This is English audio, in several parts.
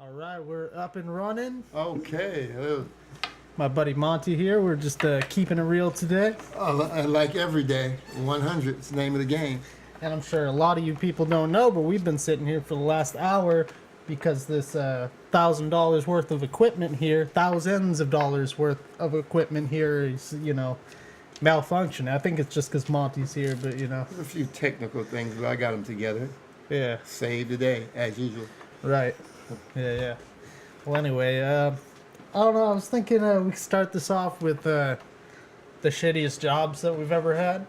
All right, we're up and running. Okay. My buddy Monte here. We're just keeping it real today. Like every day, 100 is the name of the game. And I'm sure a lot of you people don't know, but we've been sitting here for the last hour because this $1,000 worth of equipment here, thousands of dollars worth of equipment here is, malfunctioning. I think it's just because Monte's here, but There's a few technical things, but I got them together. Yeah. Save the day, as usual. Right. Yeah. Well, anyway, I don't know. I was thinking we could start this off with the shittiest jobs that we've ever had.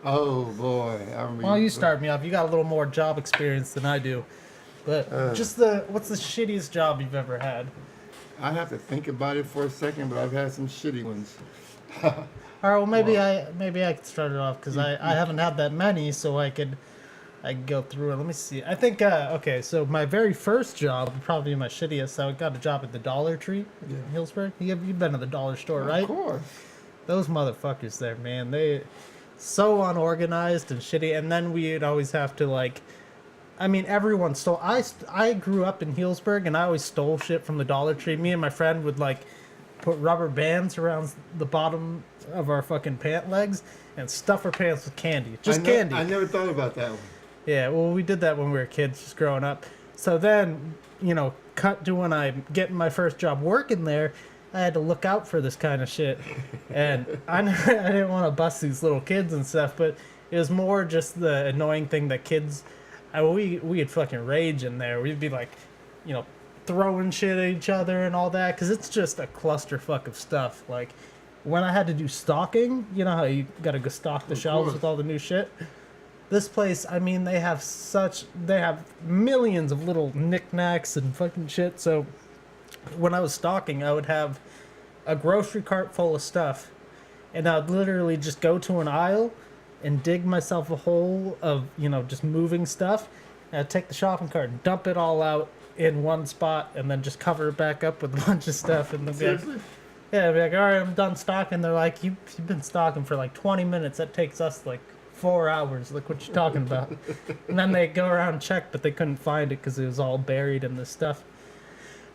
Oh, boy. Well, you start me off. You got a little more job experience than I do. But what's the shittiest job you've ever had? I have to think about it for a second, but I've had some shitty ones. All right, well, maybe I could start it off because I haven't had that many, so I could go through it. Let me see. I think, okay, so my very first job, probably my shittiest, I got a job at the Dollar Tree in Hillsburg. You've been to the dollar store, right? Of course. Those motherfuckers there, man, they so unorganized and shitty. And then we'd always have to, everyone stole. I grew up in Hillsburg, and I always stole shit from the Dollar Tree. Me and my friend would, put rubber bands around the bottom of our fucking pant legs and stuff our pants with candy. Candy. I never thought about that one. Yeah, well, we did that when we were kids, just growing up. So then, cut to when I'm getting my first job working there, I had to look out for this kind of shit. And I didn't want to bust these little kids and stuff, but it was more just the annoying thing that kids, we'd fucking rage in there. We'd be throwing shit at each other and all that, because it's just a clusterfuck of stuff. When I had to do stocking, you know how you gotta go stock the shelves with all the new shit? This place, they have millions of little knickknacks and fucking shit. So when I was stocking, I would have a grocery cart full of stuff, and I'd literally just go to an aisle and dig myself a hole of, just moving stuff. And I'd take the shopping cart and dump it all out in one spot, and then just cover it back up with a bunch of stuff. And Seriously? I'd be like, all right, I'm done stocking. They're like, you've been stocking for 20 minutes. That takes us 4 hours. What you talking about? And then they go around and check, but they couldn't find it because it was all buried in this stuff.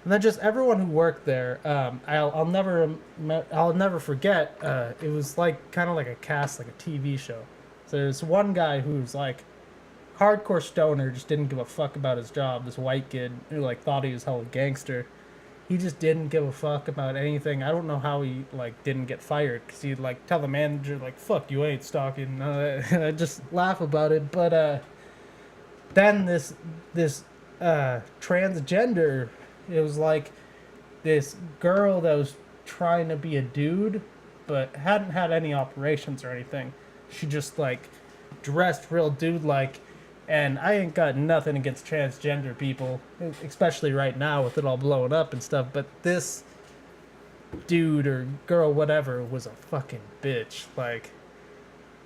And then just everyone who worked there, I'll never forget. It was kind of like a cast, like a TV show. So there's one guy who's hardcore stoner, just didn't give a fuck about his job. This white kid who thought he was hella gangster. He just didn't give a fuck about anything. I don't know how he didn't get fired, because he'd tell the manager fuck you, ain't stalking. I just laugh about it. But then this transgender, it was this girl that was trying to be a dude but hadn't had any operations or anything. She just dressed real dude like. And I ain't got nothing against transgender people, especially right now with it all blowing up and stuff. But this dude or girl, whatever, was a fucking bitch.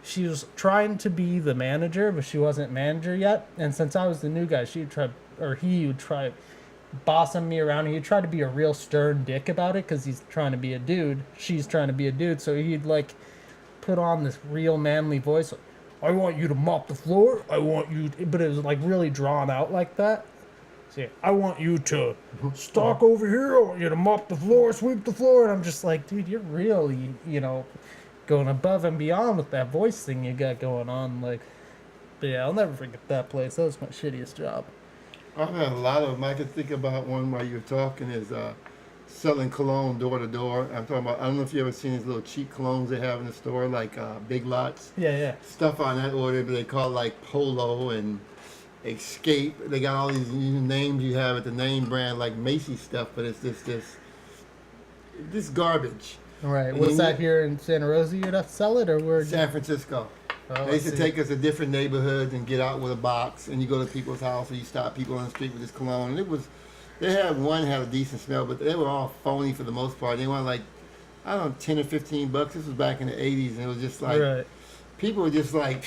She was trying to be the manager, but she wasn't manager yet. And since I was the new guy, he would try bossing me around. He'd try to be a real stern dick about it because he's trying to be a dude. She's trying to be a dude. So he'd put on this real manly voice. I want you to mop the floor. I want you to, but it was really drawn out like that. See, I want you to stalk over here. I want you to mop the floor, sweep the floor. And I'm just dude, you're really, going above and beyond with that voice thing you got going on. But yeah, I'll never forget that place. That was my shittiest job. I've had a lot of them. I could think about one while you're talking is selling cologne door to door. I'm talking about, I don't know if you ever seen these little cheap colognes they have in the store, Big Lots. Yeah. Stuff on that order, but they call it Polo and Escape. They got all these names you have at the name brand, like Macy's stuff, but it's just this garbage. Right. Was that here in Santa Rosa you'd have to sell it, or where? San Francisco. Oh, they used to take us to different neighborhoods and get out with a box, and you go to people's house and you stop people on the street with this cologne. And they had one had a decent smell, but they were all phony for the most part. They wanted I don't know, $10 or $15. This was back in the 80s, and it was just right. People were just I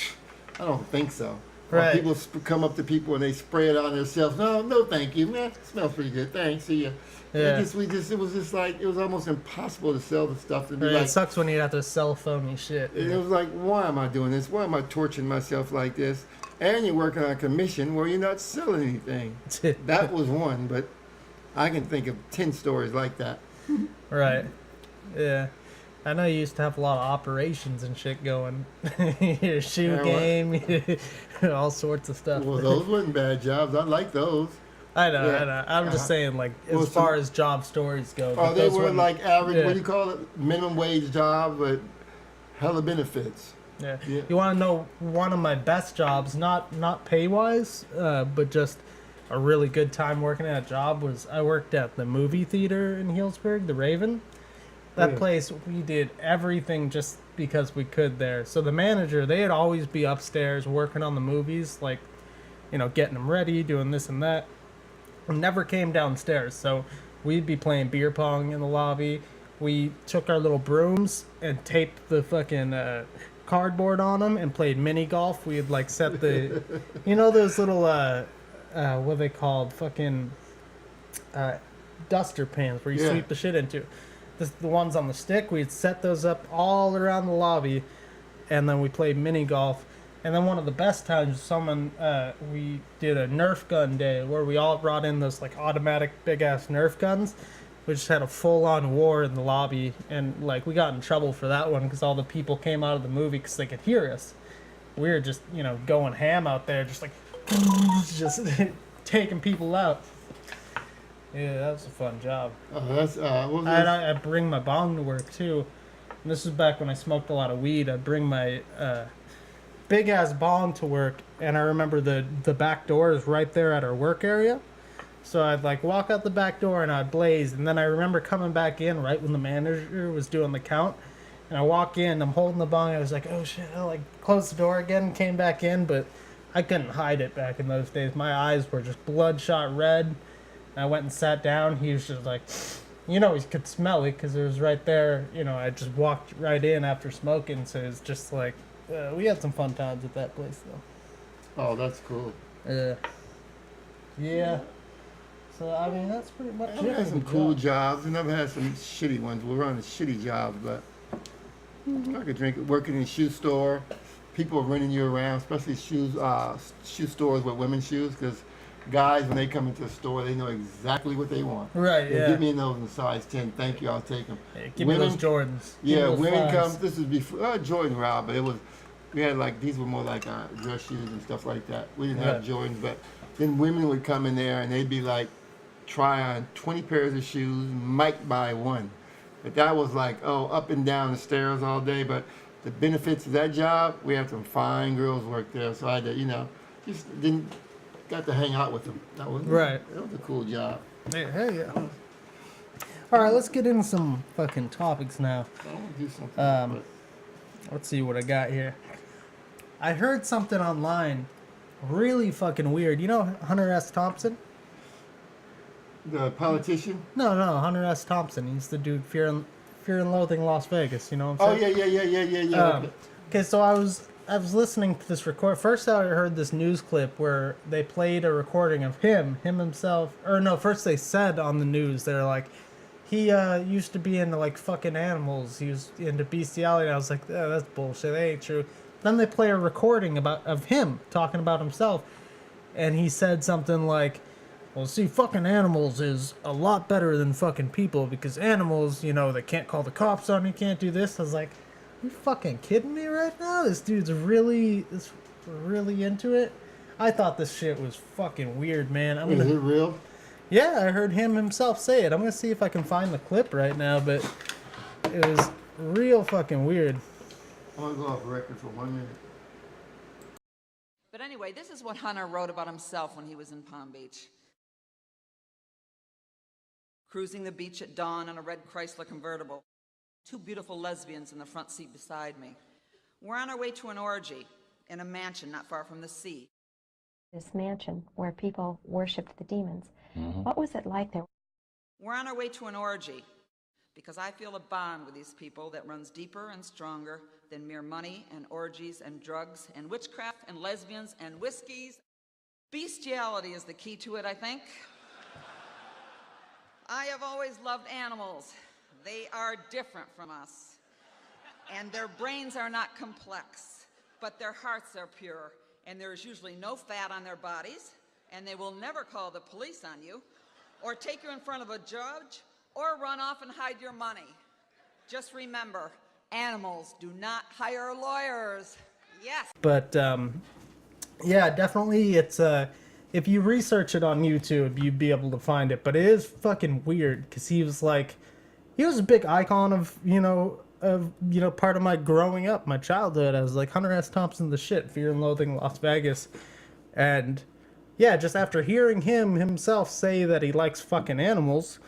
don't think so. Right. People come up to people and they spray it on themselves. No, thank you, man. It smells pretty good. Thanks, see ya. Yeah. It was almost impossible to sell the stuff. Right, it sucks when you have to sell phony shit. It was why am I doing this? Why am I torturing myself like this? And you're working on a commission where you're not selling anything. That was one, but I can think of 10 stories like that. Right. Yeah. I know you used to have a lot of operations and shit going. Your shoe Yeah, game, all sorts of stuff. well, those weren't bad jobs. I like those. I know, I Yeah. know. I'm just saying, like, Well, as far as job stories go. Oh, but they those were wouldn't- like average, Yeah. what do you call it? Minimum wage job, but hella benefits. Yeah. Yeah. You want to know one of my best jobs, not pay wise, but just a really good time working at a job was I worked at the movie theater in Healdsburg, the Raven. That Yeah. place, we did everything just because we could there. So the manager, they'd always be upstairs working on the movies, like, getting them ready, doing this and that. And never came downstairs. So we'd be playing beer pong in the lobby. We took our little brooms and taped the fucking cardboard on them and played mini golf. We'd like set the, those little, what are they called? Fucking duster pans where you Yeah. sweep the shit into. The ones on the stick, we'd set those up all around the lobby, and then we played mini golf. And then one of the best times, we did a Nerf gun day where we all brought in those like automatic big ass Nerf guns. We just had a full on war in the lobby, and like we got in trouble for that one because all the people came out of the movie because they could hear us. We were just going ham out there, just like just taking people out. Yeah, that was a fun job. That's what was this? I'd bring my bong to work too. And this was back when I smoked a lot of weed. I'd bring my big ass bong to work, and I remember the back door is right there at our work area. So I'd like walk out the back door and I'd blaze, and then I remember coming back in right when the manager was doing the count. And I walk in, I'm holding the bong. I was like, oh shit! I like closed the door again, came back in, but I couldn't hide it back in those days. My eyes were just bloodshot red. I went and sat down. He was just like, he could smell it because it was right there. I just walked right in after smoking. So it was just like, we had some fun times at that place though. Oh, that's cool. Yeah. So, I mean, that's pretty much I've it. had some cool jobs. I've never had some shitty ones. We're running shitty jobs, but I could drink it. Working in a shoe store, people are running you around, especially shoe stores with women's shoes, because guys, when they come into the store, they know exactly what they want. Right, yeah. Give me those in size 10. Thank you. I'll take them. Hey, give me those Jordans. Give me Yeah, those women fives. come. This is before Jordan, Rob, but we had like, these were more like dress shoes and stuff like that. We didn't have Jordans, but then women would come in there and they'd be like, try on 20 pairs of shoes, might buy one. But that was like, up and down the stairs all day. But the benefits of that job, we had some fine girls work there. So I had to, just didn't, got to hang out with them. That was Right. That was a cool job. Hey, yeah. All right, let's get into some fucking topics now. I want to do something. Let's see what I got here. I heard something online really fucking weird. You know Hunter S. Thompson? The politician? No, Hunter S. Thompson. He's the dude Fear and Loathing Las Vegas. You know what I'm Oh, saying? yeah. Okay, so I was listening to this record. First, I heard this news clip where they played a recording of him himself. Or no, first they said on the news, they're like, he used to be into like fucking animals. He was into bestiality. And I was like, that's bullshit. That ain't true. Then they play a recording of him talking about himself, and he said something like, well, see, fucking animals is a lot better than fucking people because animals, they can't call the cops on you, can't do this. I was like, you fucking kidding me right now? This dude's really into it. I thought this shit was fucking weird, man. Is it real? Yeah, I heard him himself say it. I'm gonna see if I can find the clip right now, but it was real fucking weird. I'm going to go off record for 1 minute. But anyway, this is what Hunter wrote about himself when he was in Palm Beach. Cruising the beach at dawn in a red Chrysler convertible. Two beautiful lesbians in the front seat beside me. We're on our way to an orgy in a mansion not far from the sea. This mansion where people worshipped the demons. What was it like there? We're on our way to an orgy because I feel a bond with these people that runs deeper and stronger than mere money and orgies and drugs and witchcraft and lesbians and whiskeys. Bestiality is the key to it, I think. I have always loved animals. They are different from us. And their brains are not complex, but their hearts are pure. And there is usually no fat on their bodies, and they will never call the police on you. or take you in front of a judge, or run off and hide your money. Just remember, animals do not hire lawyers. Yes. But yeah, definitely, it's if you research it on YouTube, you'd be able to find it. But it is fucking weird because he was a big icon of part of my growing up, my childhood. I was like Hunter S. Thompson, the shit, Fear and Loathing in Las Vegas, and yeah, just after hearing him himself say that he likes fucking animals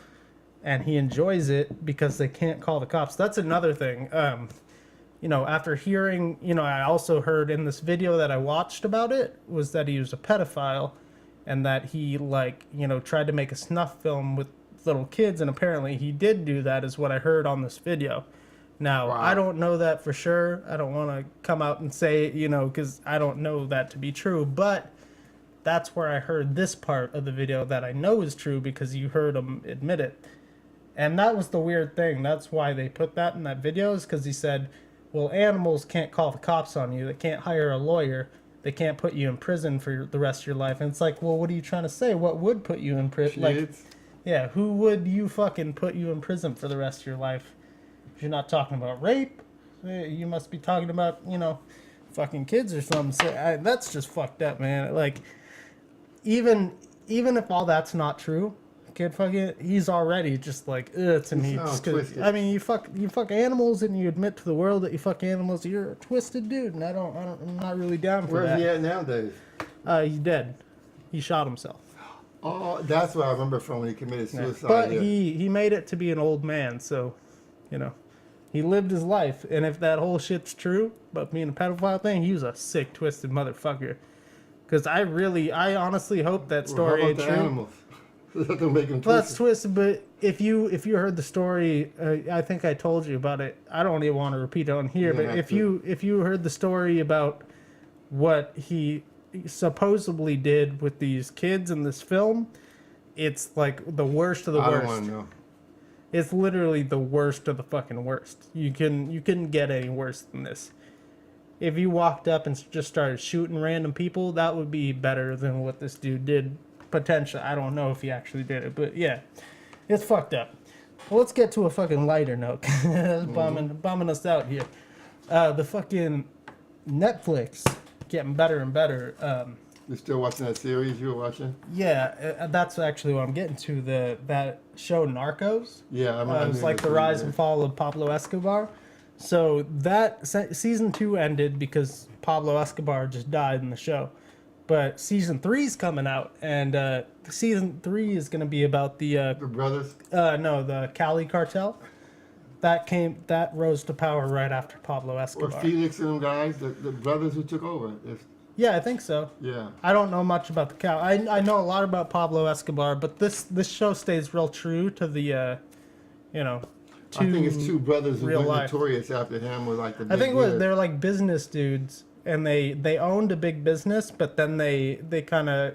and he enjoys it because they can't call the cops. That's another thing. After hearing, I also heard in this video that I watched about it was that he was a pedophile and that he tried to make a snuff film with little kids, and apparently he did do that is what I heard on this video. Now, wow. I don't know that for sure. I don't want to come out and say, because I don't know that to be true, but that's where I heard this part of the video that I know is true because you heard him admit it. And that was the weird thing. That's why they put that in that video, is because he said, well, animals can't call the cops on you. They can't hire a lawyer. They can't put you in prison for the rest of your life. And it's like, well, what are you trying to say? What would put you in prison? Yeah, who would you fucking put you in prison for the rest of your life? If you're not talking about rape, you must be talking about, fucking kids or something. So, that's just fucked up, man. Even if all that's not true, kid he's already just to me. I mean, you fuck animals and you admit to the world that you fuck animals. You're a twisted dude, and I'm not really down for that. Where's he at nowadays? He's dead. He shot himself. Oh, that's what I remember from when he committed suicide. But he made it to be an old man, so he lived his life. And if that whole shit's true about being a pedophile thing, he was a sick, twisted motherfucker. Because I honestly hope that story ain't true. Animals? That'll make him well, that's twisted. But if you heard the story, I think I told you about it. I don't even want to repeat it on here. But if you heard the story about what he supposedly did with these kids in this film, it's like the worst of the worst. I don't want to know. It's literally the worst of the fucking worst. You couldn't get any worse than this. If you walked up and just started shooting random people, that would be better than what this dude did. Potentially. I don't know if he actually did it, but yeah, it's fucked up. Well, let's get to a fucking lighter note. It's bombing us out here. The fucking Netflix getting better and better. You're still watching that series you were watching? Yeah, that's actually what I'm getting to. That show Narcos. Yeah, it was like the rise and fall of Pablo Escobar. So that season 2 ended because Pablo Escobar just died in the show. But season 3 is coming out, and season 3 is going to be about the brothers. No, the Cali cartel. That rose to power right after Pablo Escobar. Or Felix and them guys, the brothers who took over. Yeah, I think so. Yeah. I don't know much about the Cali. I know a lot about Pablo Escobar, but this show stays real true to the, I think it's two brothers who were notorious after him. Were like the big they're like business dudes. And they owned a big business, but then they kind of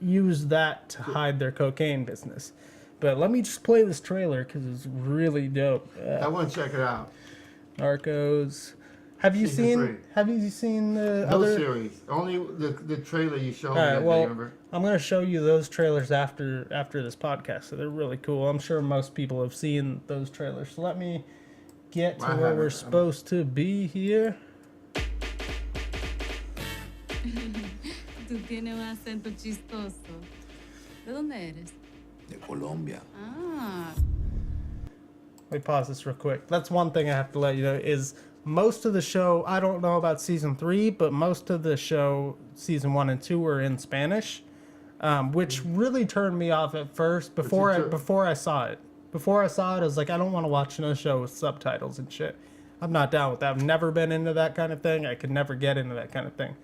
used that to hide their cocaine business. But let me just play this trailer because it's really dope. I want to check it out. Narcos. Have you seen the other series? Only the trailer you showed me. Well, I'm going to show you those trailers after this podcast. So they're really cool. I'm sure most people have seen those trailers. So let me get to where we're supposed to be here. Tú tienes un acento chistoso. ¿De dónde eres? De Colombia. Ah. Let me pause this real quick. That's one thing I have to let you know is most of the show, I don't know about season 3, but most of the show, season 1 and 2, were in Spanish, which really turned me off at first before I saw it. Before I saw it, I was like, I don't want to watch another show with subtitles and shit. I'm not down with that. I've never been into that kind of thing. I could never get into that kind of thing.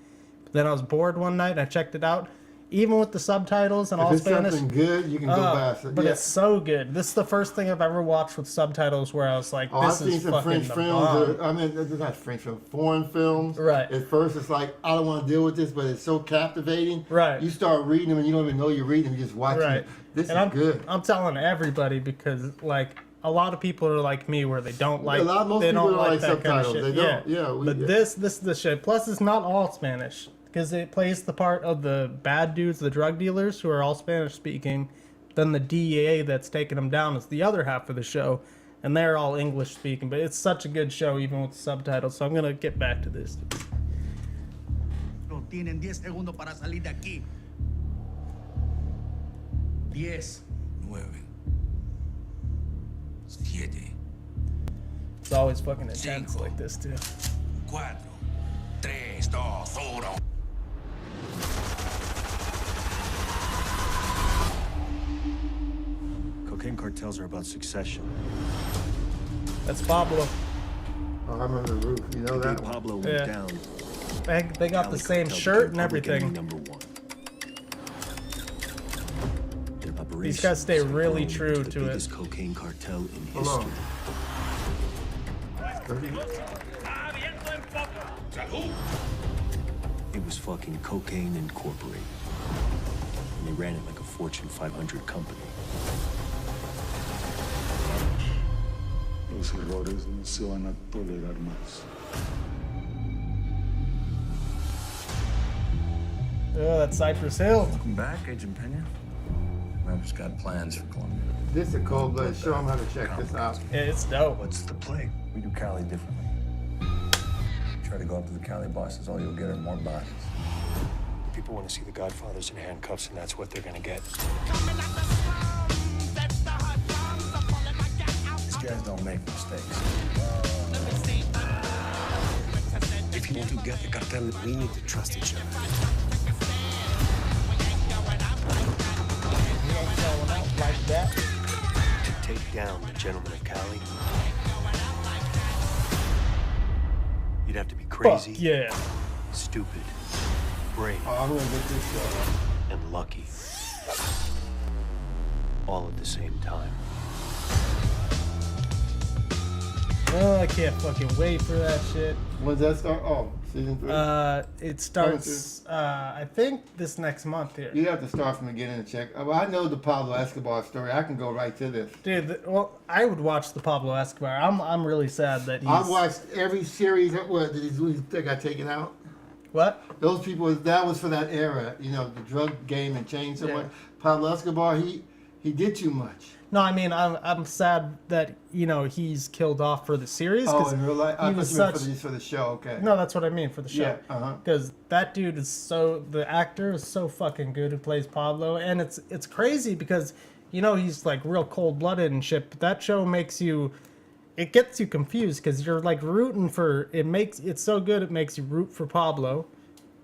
Then I was bored one night and I checked it out. Even with the subtitles and all Spanish. If it's something good, you can go past it. But it's so good. This is the first thing I've ever watched with subtitles where I was like, this is fucking French the films. bomb. They're not French films, foreign films. Right. At first, it's like, I don't want to deal with this, but it's so captivating. Right. You start reading them and you don't even know you're reading them. You just watch it. This is good. I'm telling everybody because, like, a lot of people are like me where they don't like most they people don't like that subtitles. kind of shit. They don't. Yeah. But this is the shit. Plus, it's not all Spanish because it plays the part of the bad dudes, the drug dealers who are all Spanish speaking, then the DEA that's taking him down is the other half of the show, and they're all English speaking. But it's such a good show, even with the subtitles. So I'm gonna get back to this. Tienen 10 segundos para salir de aquí. 10, 9, 7, It's always fucking intense Cinco. like this too. 4, 3, 2, 1. Cocaine cartels are about succession. That's Pablo. Oh, I remember the roof. You know The day that one? Pablo went Yeah. down, They got the Cali same cartel shirt became and public enemy everything. number 1. Their These guys stay operations really have true grown the to it. biggest cocaine cartel in Hold on. history. It was fucking Cocaine Incorporated. And they ran it like a Fortune 500 company. Los errores no se van a tolerar más. Oh, that's Cypress Hill. Welcome back, Agent Pena. Ramp's got plans for Colombia. This is a cold blood. Show them how to check this out. Yeah, it's dope. What's the play? We do Cali differently. Try to go up to the Cali bosses, all you'll get are more bodies. People want to see the Godfathers in handcuffs, and that's what they're gonna get. These guys don't make mistakes. If you want to get the cartel, we need to trust each other. You ain't going out like that. To take down the gentlemen of Cali, you'd have to be Fuck crazy, yeah. stupid, brave, Oh, I'm gonna get this show. and lucky. All at the same time. Oh, I can't fucking wait for that shit. When's that start? Oh, season 3? It starts, I think this next month here. You have to start from the beginning to check. Well, I know the Pablo Escobar story. I can go right to this. Dude, well, I would watch the Pablo Escobar. I'm really sad that he's... I've watched every series. What did he got taken out? What? Those people. That was for that era. You know, the drug game had changed so Yeah. much. Pablo Escobar, he did too much. No, I mean, I'm sad that, you know, he's killed off for the series. Oh, 'cause in real life? he I was thought you meant such... for the show. Okay. No, that's what I mean for the show. Yeah, uh-huh. Because that dude is so... The actor is so fucking good who plays Pablo. And it's crazy because, you know, he's, like, real cold-blooded and shit. But that show makes you... It gets you confused because you're, like, rooting for... It's so good it makes you root for Pablo.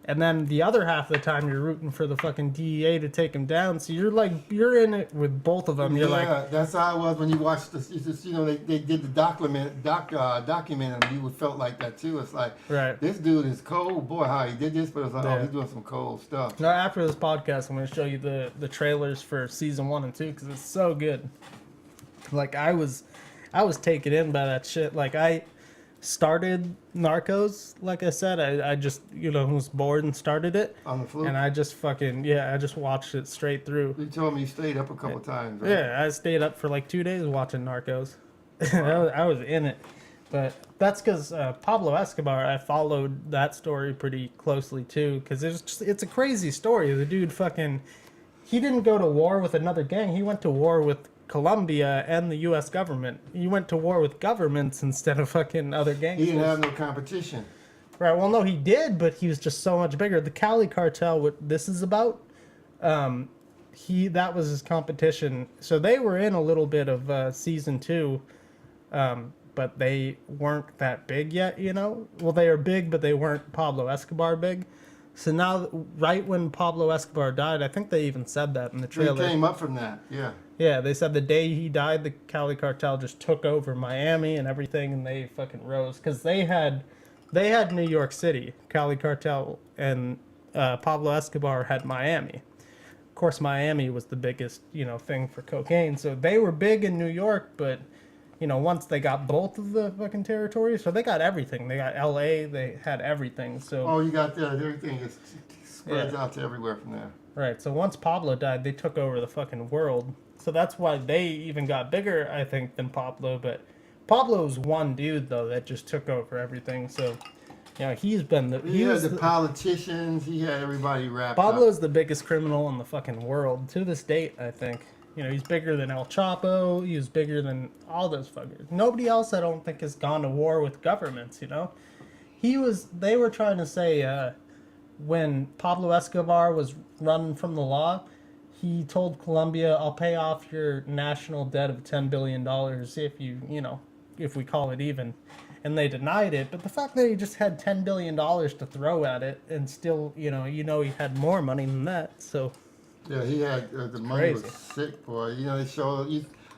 And then the other half of the time you're rooting for the fucking DEA to take him down. So you're, like... You're in it with both of them. You're like... Yeah, that's how it was when you watched this. It's just, you know, they did the document, and you felt like that too. It's like, Right. this dude is cold. Boy, how he did this, but it's like, Yeah. oh, he's doing some cold stuff. No, after this podcast, I'm going to show you the trailers for season 1 and 2 because it's so good. Like, I was taken in by that shit. Like, I started Narcos, like I said. I just, you know, was bored and started it. On the fluke? And I just I just watched it straight through. You told me you stayed up a couple times, right? Yeah, I stayed up for like 2 days watching Narcos. I was in it. But that's because Pablo Escobar, I followed that story pretty closely too, because it's a crazy story. The dude he didn't go to war with another gang. He went to war with Colombia and the U.S. government. He went to war with governments instead of fucking other gangs. He didn't have no competition. Right. Well, no, he did, but he was just so much bigger. The Cali cartel, what this is about, that was his competition. So they were in a little bit of season 2, but they weren't that big yet, you know? Well, they are big, but they weren't Pablo Escobar big. So now, right when Pablo Escobar died, I think they even said that in the He trailer. came up from that, yeah. Yeah, they said the day he died, the Cali cartel just took over Miami and everything, and they fucking rose. Because they had New York City, Cali cartel, and Pablo Escobar had Miami. Of course, Miami was the biggest, you know, thing for cocaine. So they were big in New York, but, you know, once they got both of the fucking territories, so they got everything. They got L.A., they had everything. So Oh, you got that. Everything just spreads out to everywhere from there. right, so once Pablo died, they took over the fucking world. So that's why they even got bigger, I think, than Pablo. But Pablo's one dude, though, that just took over everything. So, you know, he's been the... He had the politicians. He had everybody wrapped up. Pablo's the biggest criminal in the fucking world to this date, I think. You know, he's bigger than El Chapo. He was bigger than all those fuckers. Nobody else, I don't think, has gone to war with governments, you know? They were trying to say, when Pablo Escobar was running from the law, he told Colombia, I'll pay off your national debt of $10 billion if we call it even. And they denied it. But the fact that he just had $10 billion to throw at it and still, he had more money than that, so... Yeah, he had the money was crazy. sick, boy. You know, they show.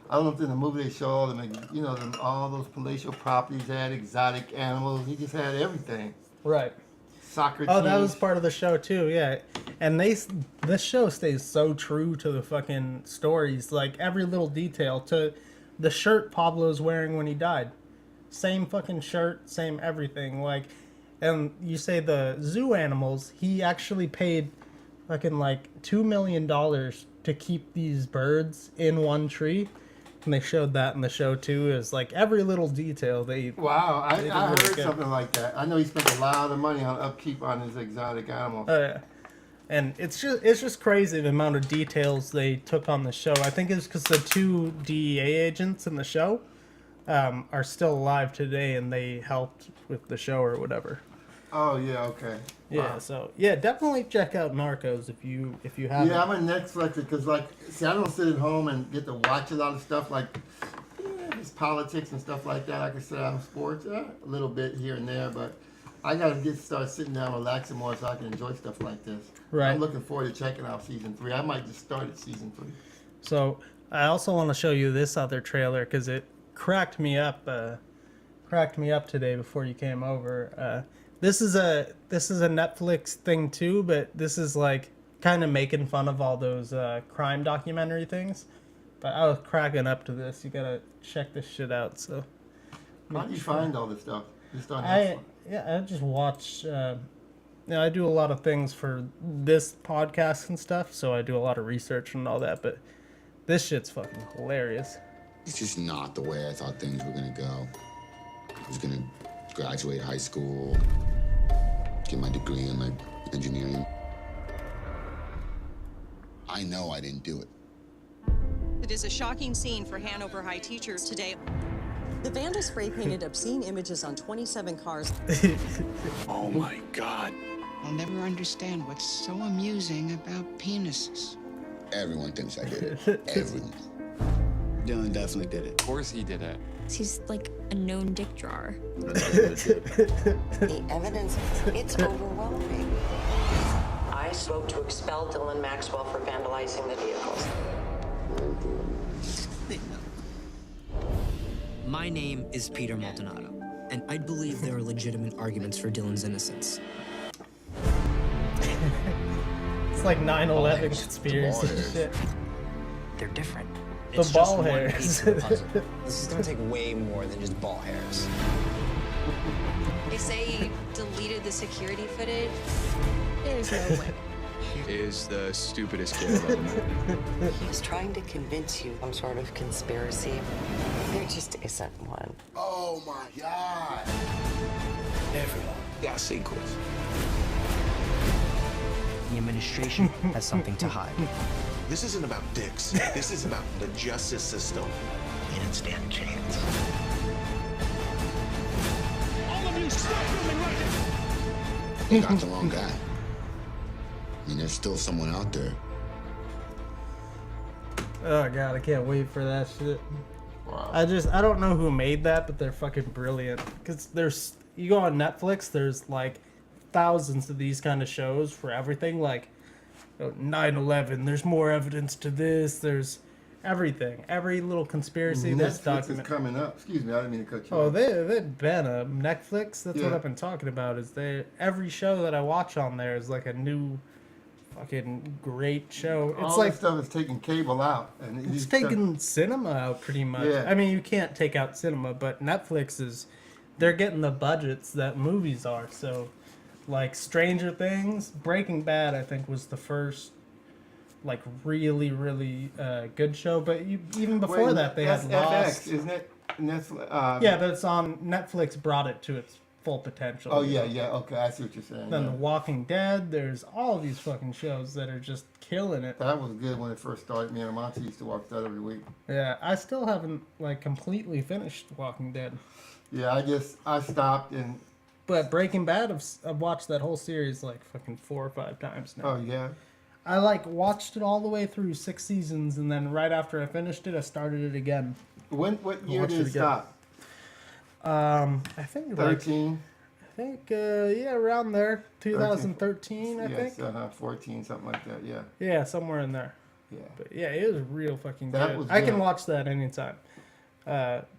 I don't know if in the movie they show all them. All those palatial properties had exotic animals. He just had everything. Right. Soccer. Oh, that teams. was part of the show too. Yeah, and this show stays so true to the fucking stories. Like every little detail to the shirt Pablo's wearing when he died. Same fucking shirt, same everything. Like, and you say the zoo animals. He actually paid fucking like $2 million to keep these birds in one tree, and they showed that in the show too. Is like every little detail they. Wow, I really heard good. something like that. I know he spent a lot of money on upkeep on his exotic animals. Yeah. And it's just crazy the amount of details they took on the show. I think it's because the 2 DEA agents in the show are still alive today, and they helped with the show or whatever. Oh yeah, okay. Yeah, Wow. so yeah, definitely check out Narcos if you haven't. Yeah, I'm a Netflix because I don't sit at home and get to watch a lot of stuff like it's politics and stuff like that. I can sit on sports a little bit here and there, but I gotta start sitting down, relaxing more so I can enjoy stuff like this. Right. I'm looking forward to checking out season 3. I might just start at season 3. So I also want to show you this other trailer because it cracked me up today before you came over. This is a Netflix thing too, but this is like kind of making fun of all those crime documentary things. But I was cracking up to this. You gotta check this shit out. So How do you find all this stuff? Just on I Netflix? just watch. I do a lot of things for this podcast and stuff, so I do a lot of research and all that. But this shit's fucking hilarious. It's just not the way I thought things were gonna go. I was gonna graduate high school, get my degree in like engineering. I know I didn't do it. It is a shocking scene for Hanover High teachers today. The vandal spray painted obscene images on 27 cars. Oh my God. I'll never understand what's so amusing about penises. Everyone thinks I did it. Everyone. Dylan definitely did it. Of course he did it. He's like a known dick drawer. The evidence, it's overwhelming. I spoke to expel Dylan Maxwell for vandalizing the vehicles. My name is Peter Maldonado, and I believe there are legitimate arguments for Dylan's innocence. It's like 9/11 conspiracy shit. They're different. The It's ball just one hairs. piece of the puzzle. This is gonna take way more than just ball hairs. They say he deleted the security footage. There's no way. Is the stupidest kid I've ever met. He's trying to convince you some sort of conspiracy. There just isn't one. Oh my God. Everyone got secrets. The administration has something to hide. This isn't about dicks. This is about the justice system. They didn't stand a chance. All of you stop filming right now! They got the wrong guy. I mean, there's still someone out there. Oh god, I can't wait for that shit. Wow. I don't know who made that, but they're fucking brilliant. Cause you go on Netflix, there's like thousands of these kind of shows for everything. Like 9/11, there's more evidence to this. There's everything, every little conspiracy. This Netflix document is coming up. Excuse me, I didn't mean to cut you Oh, off. they've been a Netflix. That's Yeah. what I've been talking about. Is every show that I watch on there is like a new, fucking great show. It's All like this stuff is taking cable out, and it's taking cinema out pretty much. Yeah. I mean, you can't take out cinema, but Netflix they're getting the budgets that movies are. So, like Stranger Things, Breaking Bad, I think was the first, like really, really good show. But even before that, they that's had Lost. FX, isn't it? Netflix. Yeah, but it's on Netflix. Brought it to its full potential. Oh yeah, yeah. Okay, I see what you're saying. Then yeah. The Walking Dead. There's all these fucking shows that are just killing it. That was good when it first started. Me and Monte used to watch that every week. Yeah, I still haven't like completely finished Walking Dead. Yeah, I stopped and. But Breaking Bad, I've watched that whole series like fucking 4 or 5 times now. Oh yeah. I like watched it all the way through 6 seasons, and then right after I finished it, I started it again. What year did it stop? I think 13. Yeah, around there, 2013. I yes, think. 14, something like that. Yeah. Yeah, somewhere in there. Yeah. But yeah, it was real fucking That good. was I can good. watch that anytime.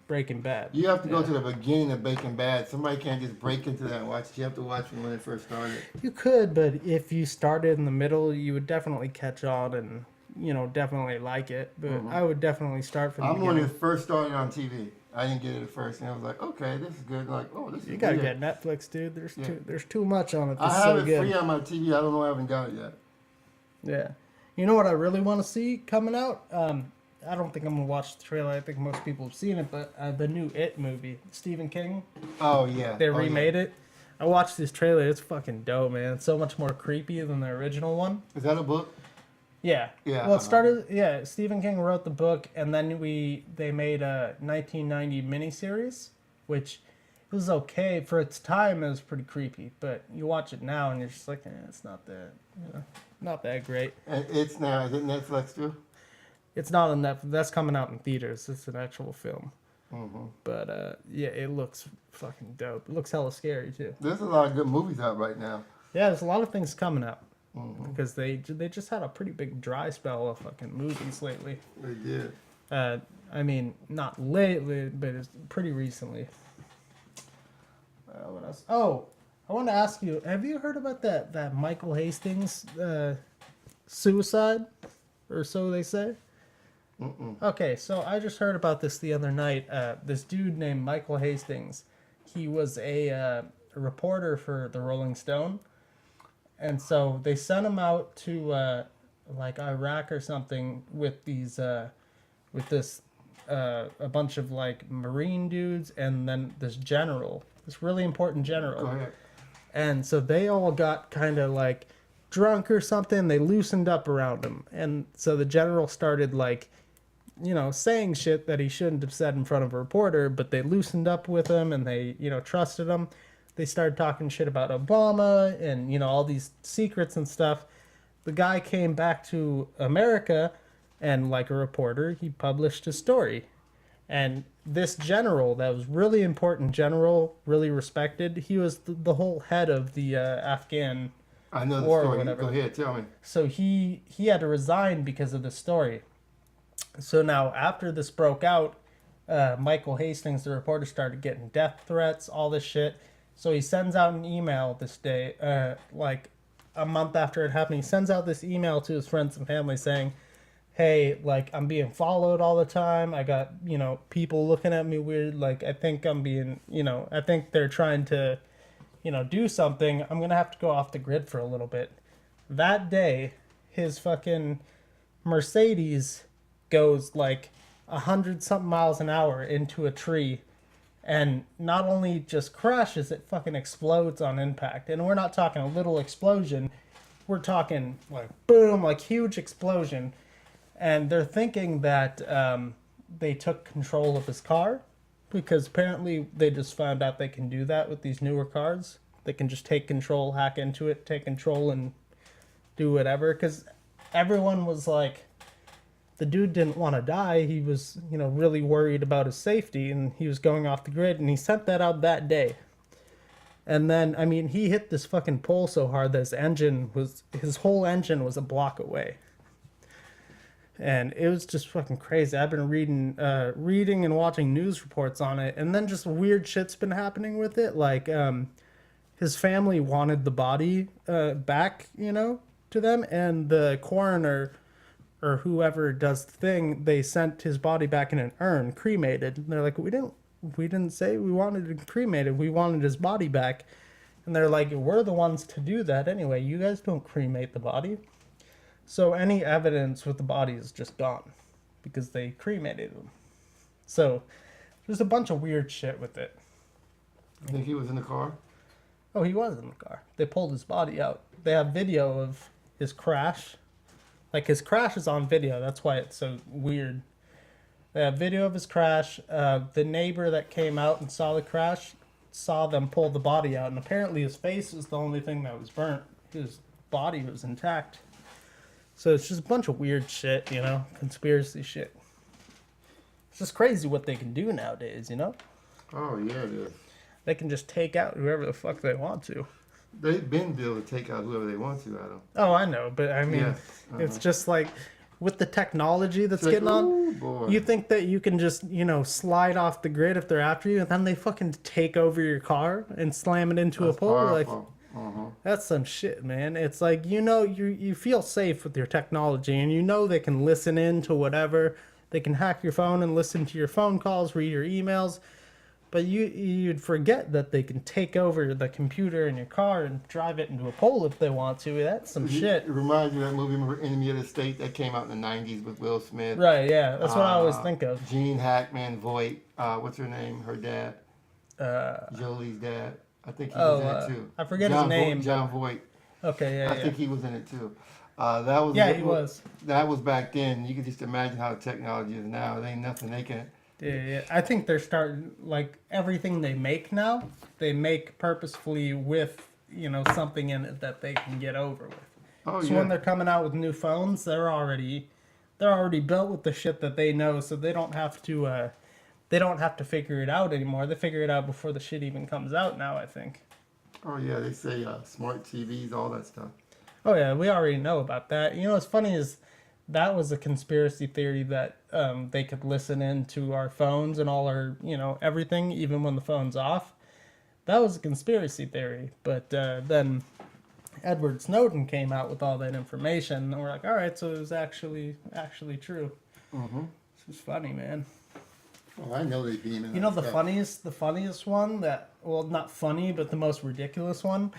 Breaking Bad. You have to go to the beginning of Breaking Bad. Somebody can't just break into that and watch it. You have to watch from when it first started. You could, but if you started in the middle, you would definitely catch on and, definitely like it. But I would definitely start from the I'm when beginning. it first started on TV. I didn't get it at first, and I was like, okay, this is good. Like, oh, this is You gotta weird. get Netflix, dude. There's too much on it. I That's have so it good. free on my TV. I don't know. I haven't got it yet. Yeah. You know what I really want to see coming out? I don't think I'm gonna watch the trailer. I think most people have seen it, but the new It movie, Stephen King. Oh yeah. They Oh, remade it. I watched this trailer. It's fucking dope, man. It's so much more creepy than the original one. Is that a book? Yeah. Yeah. Well, it started. Yeah, Stephen King wrote the book, and then they made a 1990 miniseries, which was okay for its time. It was pretty creepy, but you watch it now, and you're just like, it's not that, not that great. And it's now. Is it Netflix too? It's not on Netflix. That's coming out in theaters. It's an actual film. Mm-hmm. But yeah, it looks fucking dope. It looks hella scary too. There's a lot of good movies out right now. Yeah, there's a lot of things coming out. Mm-hmm. Because they just had a pretty big dry spell of fucking movies lately. They did. I mean, not lately, but it's pretty recently. What else? Oh, I want to ask you: have you heard about that Michael Hastings suicide, or so they say? Mm-mm. Okay, so I just heard about this the other night. This dude named Michael Hastings, he was a reporter for the Rolling Stone. And so they sent him out to like Iraq or something with these with this a bunch of like Marine dudes and then this general, this really important general. Go ahead. And so they all got kind of like drunk or something. They loosened up around him. And so the general started like, saying shit that he shouldn't have said in front of a reporter, but they loosened up with him and they, trusted him. They started talking shit about Obama and, all these secrets and stuff. The guy came back to America and, like a reporter, he published a story. And this general, that was really important general, really respected, he was the whole head of the Afghan I know the war or story. whatever. Go ahead, tell me. So he had to resign because of this story. So now after this broke out, Michael Hastings, the reporter, started getting death threats, all this shit. So he sends out an email this day, like a month after it happened. He sends out this email to his friends and family saying, hey, like, I'm being followed all the time. I got, people looking at me weird. Like, I think I'm being, I think they're trying to, do something. I'm going to have to go off the grid for a little bit. That day, his fucking Mercedes goes like 100-something miles an hour into a tree. And not only just crashes, it fucking explodes on impact. And we're not talking a little explosion. We're talking like boom, like huge explosion. And they're thinking that they took control of his car because apparently they just found out they can do that with these newer cars. They can just take control, hack into it, take control and do whatever. Because everyone was like, the dude didn't want to die. He was, really worried about his safety and he was going off the grid and he sent that out that day. And then, I mean, he hit this fucking pole so hard that his whole engine was a block away. And it was just fucking crazy. I've been reading and watching news reports on it. And then just weird shit's been happening with it. Like, his family wanted the body back, to them. And the coroner or whoever does the thing, they sent his body back in an urn, cremated. And they're like, we didn't say we wanted it cremated. We wanted his body back. And they're like, we're the ones to do that anyway. You guys don't cremate the body. So any evidence with the body is just gone because they cremated them. So there's a bunch of weird shit with it. I think he was in the car. Oh, he was in the car. They pulled his body out. They have video of his crash. Like, his crash is on video. That's why it's so weird. They have video of his crash. The neighbor that came out and saw the crash saw them pull the body out. And apparently his face was the only thing that was burnt. His body was intact. So it's just a bunch of weird shit, you know? Conspiracy shit. It's just crazy what they can do nowadays, you know? Oh, yeah, it is. They can just take out whoever the fuck they want to. They've been able to take out whoever they want to, Adam. Oh, I know, but I mean, it's just like with the technology that's getting on, boy. you think that you can just, you know, slide off the grid if they're after you, and then they fucking take over your car and slam it into a pole. Powerful. Like, that's some shit, man. It's like, you know, you feel safe with your technology, and you know they can listen in to whatever. They can hack your phone and listen to your phone calls, read your emails. But you'd forget that they can take over the computer in your car and drive it into a pole if they want to. That's some shit. It reminds me of that movie, remember Enemy of the State, that came out in the 90s with Will Smith. Right, yeah. That's what I always think of. Gene Hackman, Voight, what's her name? Her dad. Jolie's dad. I think he was in it too. I forget his name. John Voight. Okay, yeah, I think he was in it too. He was. That was back then. You can just imagine how the technology is now. There ain't nothing they can... Yeah, I think they're starting, like, everything they make now, they make purposefully with, you know, something in it that they can get over with. Oh, so when they're coming out with new phones, they're already built with the shit that they know, so they don't have to figure it out anymore. They figure it out before the shit even comes out now, I think. Oh, yeah, they say smart TVs, all that stuff. Oh, yeah, we already know about that. You know, what's funny is that was a conspiracy theory that they could listen into our phones and all our, you know, everything, even when the phone's off. That was a conspiracy theory. But then Edward Snowden came out with all that information, and we're like, all right, so it was actually true. Mm-hmm. This is funny, man. Oh, I know they beam in. You know, the funniest one that, well, not funny, but the most ridiculous one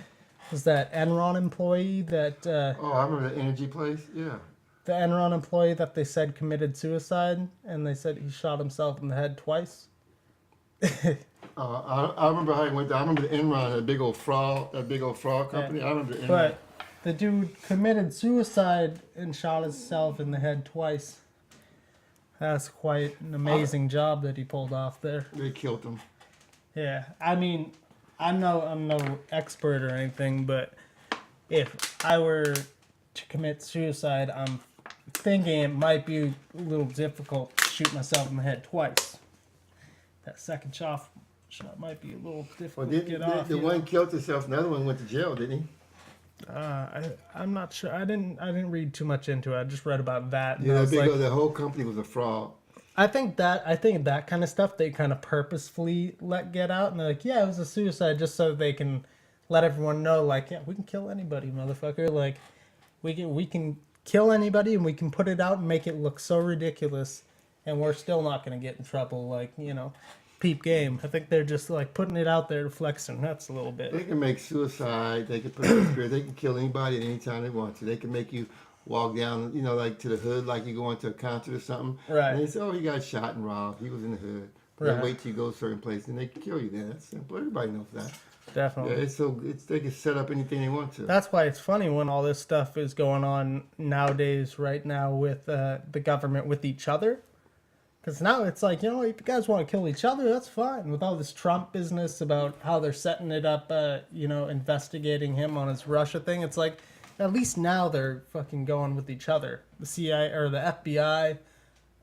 was that Enron employee that... oh, I remember the energy place? Yeah. The Enron employee that they said committed suicide, and they said he shot himself in the head twice. I remember how he went down. I remember the Enron, that big old fraud company. Yeah. I remember the Enron. But the dude committed suicide and shot himself in the head twice. That's quite an amazing job that he pulled off there. They killed him. Yeah, I mean, I'm no expert or anything, but if I were to commit suicide, I'm thinking it might be a little difficult to shoot myself in the head twice. That second shot might be a little difficult to get off. The one killed himself, another one went to jail, didn't he? I'm not sure. I didn't read too much into it. I just read about that. Yeah, the whole company was a fraud. I think that kind of stuff they kind of purposefully let get out, and they're like, yeah, it was a suicide, just so they can let everyone know, like, yeah, we can kill anybody, motherfucker. Like, we can kill anybody, and we can put it out and make it look so ridiculous, and we're still not going to get in trouble. Like, you know, peep game. I think they're just like putting it out there to flex their nuts a little bit. They can make suicide. They can put it in the spirit. They can kill anybody at any time they want to. They can make you walk down, you know, like to the hood, like you go into a concert or something. Right. And they say, oh, he got shot and robbed. He was in the hood. Right. They wait till you go to a certain place, and they can kill you there. That's simple. Everybody knows that. Definitely. Yeah, they can set up anything they want to. That's why it's funny when all this stuff is going on nowadays, right now, with the government with each other. Because now it's like, you know, if you guys want to kill each other, that's fine. With all this Trump business about how they're setting it up, you know, investigating him on his Russia thing, it's like, at least now they're fucking going with each other. The CIA or the FBI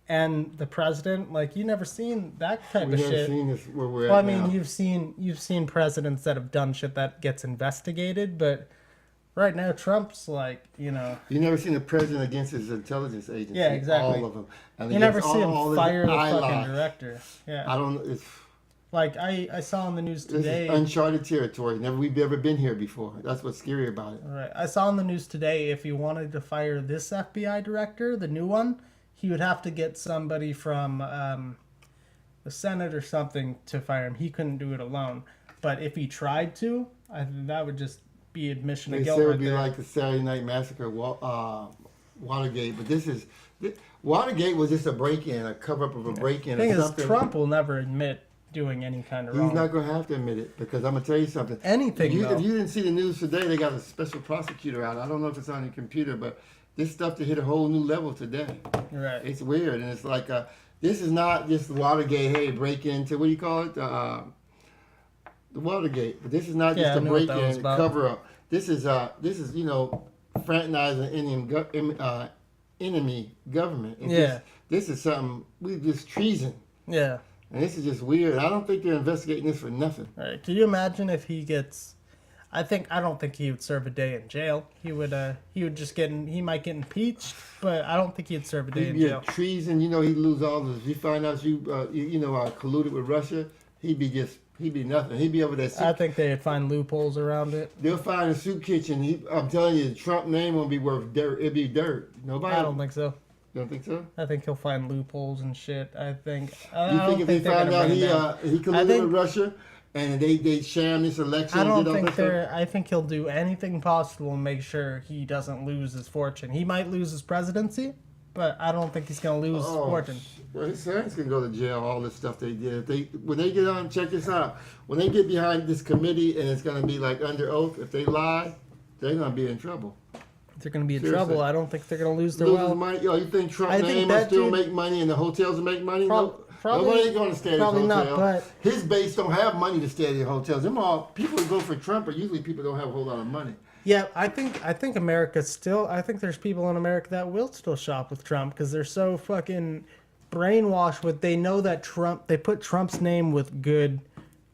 and the president, like, you never seen that type of shit. We've never seen this where we're at Well, I mean, now. you've seen presidents that have done shit that gets investigated, but right now Trump's like, you know. You never seen a president against his intelligence agency. Yeah, exactly. All of them. And you never see him all fire the his fucking eyelash. director. Yeah. I don't. It's like I saw on the news this today. is uncharted territory. We've ever been here before. That's what's scary about it. Right. I saw on the news today if he wanted to fire this FBI director, the new one, he would have to get somebody from the Senate or something to fire him. He couldn't do it alone. But if he tried to, I think that would just be admission of guilt. They said it would be like the Saturday Night Massacre, Watergate. But Watergate was just a break-in, a cover-up of a break-in. The thing or is, something. Trump will never admit doing any kind of He's wrong. not going to have to admit it because I'm going to tell you something. Anything, If you didn't see the news today, they got a special prosecutor out. I don't know if it's on your computer, but this stuff to hit a whole new level today. Right. It's weird, and it's like this is not just Watergate. Hey, break into what do you call it? The Watergate. But this is not just a break in, cover up. This is fraternizing enemy government. And this is something just treason. Yeah. And this is just weird. I don't think they're investigating this for nothing. Right. Can you imagine if he gets? I don't think he would serve a day in jail. He would just he might get impeached, but I don't think he'd serve a day in jail. Treason, he'd lose all this. If he find out you colluded with Russia, he'd be nothing. He'd be over there. I think they'd find loopholes around it. They'll find a soup kitchen. I'm telling you, the Trump name won't be worth dirt. It'd be dirt. Nobody. I don't think so. You don't think so? I think he'll find loopholes and shit. I think. You think if they find out he colluded with Russia? And they sham this election. I think he'll do anything possible to make sure he doesn't lose his fortune. He might lose his presidency, but I don't think he's going to lose his fortune. Well, his parents can go to jail. All this stuff they did. When they get on, check this out. When they get behind this committee and it's going to be like under oath, if they lie, they're going to be in trouble. They're going to be in trouble. I don't think they're going to lose their wealth. Money. You think Trump's name will still make money and the hotels will make money? Nobody ain't going to stay at his hotel. Not, but his base don't have money to stay at the hotels. People who go for Trump are usually people who don't have a whole lot of money. Yeah, I think America still. I think there's people in America that will still shop with Trump because they're so fucking brainwashed with. They know that Trump. They put Trump's name with good,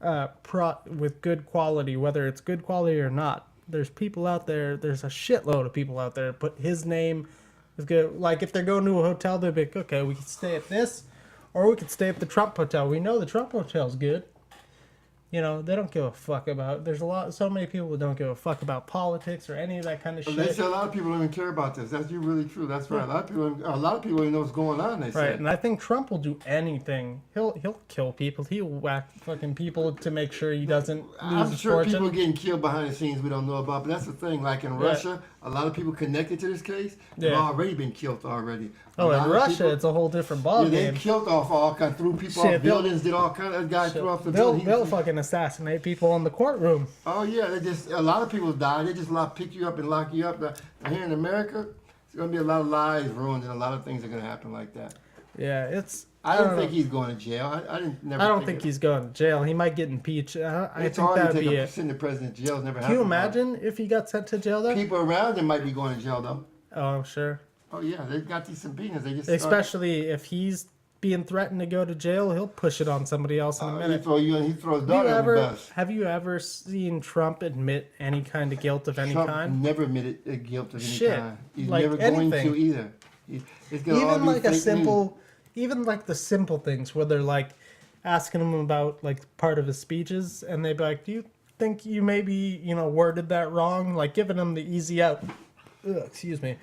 with good quality, whether it's good quality or not. There's people out there. There's a shitload of people out there that put his name is good. Like if they're going to a hotel, they'll be like, okay, we can stay at this. Or we could stay at the Trump Hotel. We know the Trump Hotel's good. They don't give a fuck about. There's so many people who don't give a fuck about politics or any of that kind of shit. They say a lot of people don't even care about this. That's really true. That's right. A lot of people don't know what's going on. They say. Right, and I think Trump will do anything. He'll kill people. He'll whack fucking people to make sure he doesn't lose his fortune. People getting killed behind the scenes we don't know about. But that's the thing. Like in Russia, a lot of people connected to this case have already been killed already. In Russia, it's a whole different ballgame. Yeah, they killed off all kinds, threw people off buildings, did all kinds of guys threw off the buildings. They'll fucking assassinate people in the courtroom. Oh yeah, a lot of people die. They just pick you up and lock you up. Here in America, it's gonna be a lot of lives ruined, and a lot of things are gonna happen like that. Yeah, I don't think he's going to jail. I don't think he's going to jail. He might get impeached. I think that would be send the president to jail. Never happened. Can you imagine if he got sent to jail though? People around him might be going to jail though. Oh sure. Oh yeah, they've got these subpoenas. They just especially if he's being threatened to go to jail, he'll push it on somebody else in a minute. He throws dog on the bus. Have you ever seen Trump admit any kind of guilt of any kind? Trump never admitted guilt of any kind. He's never anything. going to either. Even like the simple things where they're like asking him about like part of his speeches, and they'd be like, "Do you think you maybe worded that wrong?" Like giving him the easy out. Excuse me.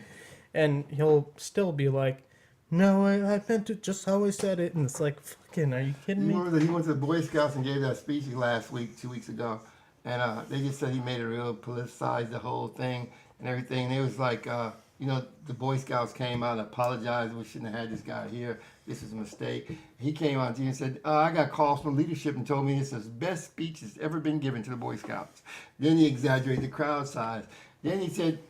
And he'll still be like, no, I meant it just how I said it. And it's like, fucking, are you kidding me? You remember that he went to the Boy Scouts and gave that speech last week, 2 weeks ago. And they just said he made it real politicized, the whole thing and everything. And it was like, the Boy Scouts came out and apologized. We shouldn't have had this guy here. This is a mistake. He came on TV and said, I got calls from leadership and told me this is the best speech that's ever been given to the Boy Scouts. Then he exaggerated the crowd size. Then he said,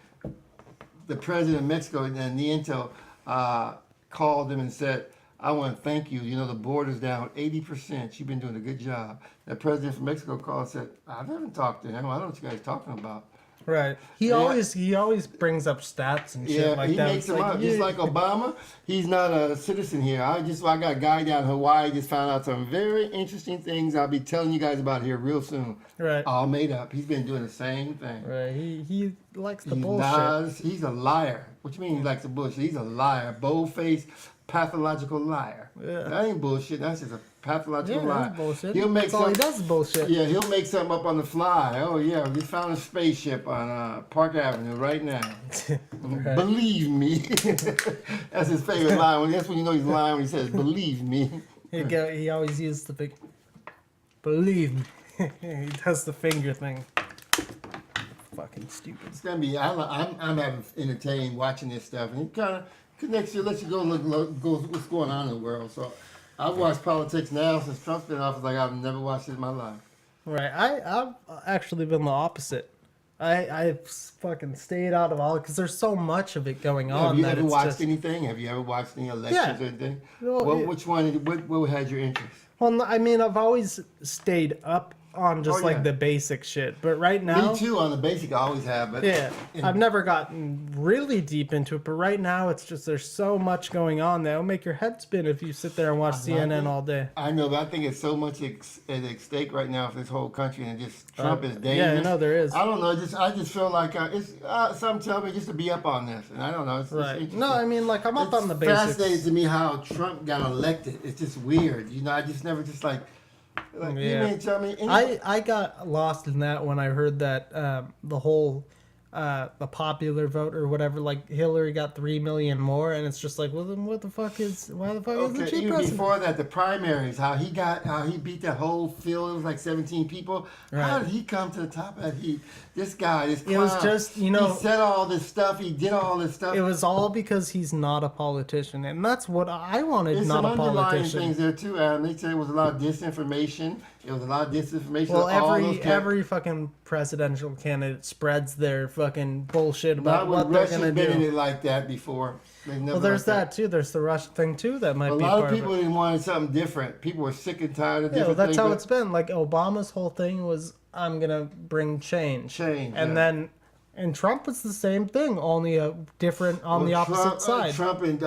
the president of Mexico, and Nieto, called him and said, I want to thank you. The border's down 80%. You've been doing a good job. The president from Mexico called and said, I haven't talked to him. I don't know what you guys are talking about. Right. He always brings up stats and shit like that. He makes them up. Just like Obama, he's not a citizen here. I got a guy down in Hawaii, just found out some very interesting things I'll be telling you guys about here real soon. Right. All made up. He's been doing the same thing. Right. He likes the bullshit. He's a liar. What you mean he likes the bullshit? He's a liar. Bold-faced, pathological liar. Yeah. That ain't bullshit. That's just a pathological liar. Bullshit. That's all he does is bullshit. Yeah, he'll make something up on the fly. Oh yeah, we found a spaceship on Park Avenue right now. Right. Believe me. That's his favorite line. That's when you know he's lying when he says, "Believe me." He always uses the big. Believe me. He does the finger thing. Fucking stupid. It's gonna be. I'm having entertained watching this stuff, and it kind of connects you, lets you go look what's going on in the world. So I've watched politics now since Trump's been in office like I've never watched it in my life. Right. I've actually been the opposite. I've fucking stayed out of all because there's so much of it going on. Have you that ever it's watched just, anything? Have you ever watched any elections or anything? Well, Which one? What had your interest? Well, I mean, I've always stayed up on just like the basic shit, but right now, Me too. On the basic, I always have. But yeah, I've never gotten really deep into it. But right now, it's just there's so much going on that'll make your head spin if you sit there and watch CNN all day. I know, but I think it's so much at stake right now for this whole country, and just Trump is dangerous. Yeah, I know there is. I don't know. I just feel like it's some tell me just to be up on this, and I don't know. It's Right. No, I mean, like I'm up on the basics. It's fascinating to me how Trump got elected. It's just weird. You know, I just never just like you mean tell me I got lost in that when I heard that the whole the popular vote or whatever, like Hillary got 3 million more, and it's just like, well, then why the fuck is the she even president? before that, the primaries, how he beat that whole field, it was like 17 people. Right. How did he come to the top of that? This guy, this clown, It was just, he said all this stuff, he did all this stuff. It was all because he's not a politician, and that's what I wanted. There's not some a underlying politician. things there too, Adam. They said it was a lot of disinformation. It was a lot of disinformation. Well, all those every fucking presidential candidate spreads their fucking bullshit about what they're gonna Russia's been in do. it like that before. Well, there's that too. There's the Russian thing too that might A be lot part of people of it. didn't want something different. People were sick and tired of Yeah, well, different that's things. how but- it's been. Like Obama's whole thing was, I'm gonna bring change. And then, and Trump was the same thing, only a different on the opposite side. Trump and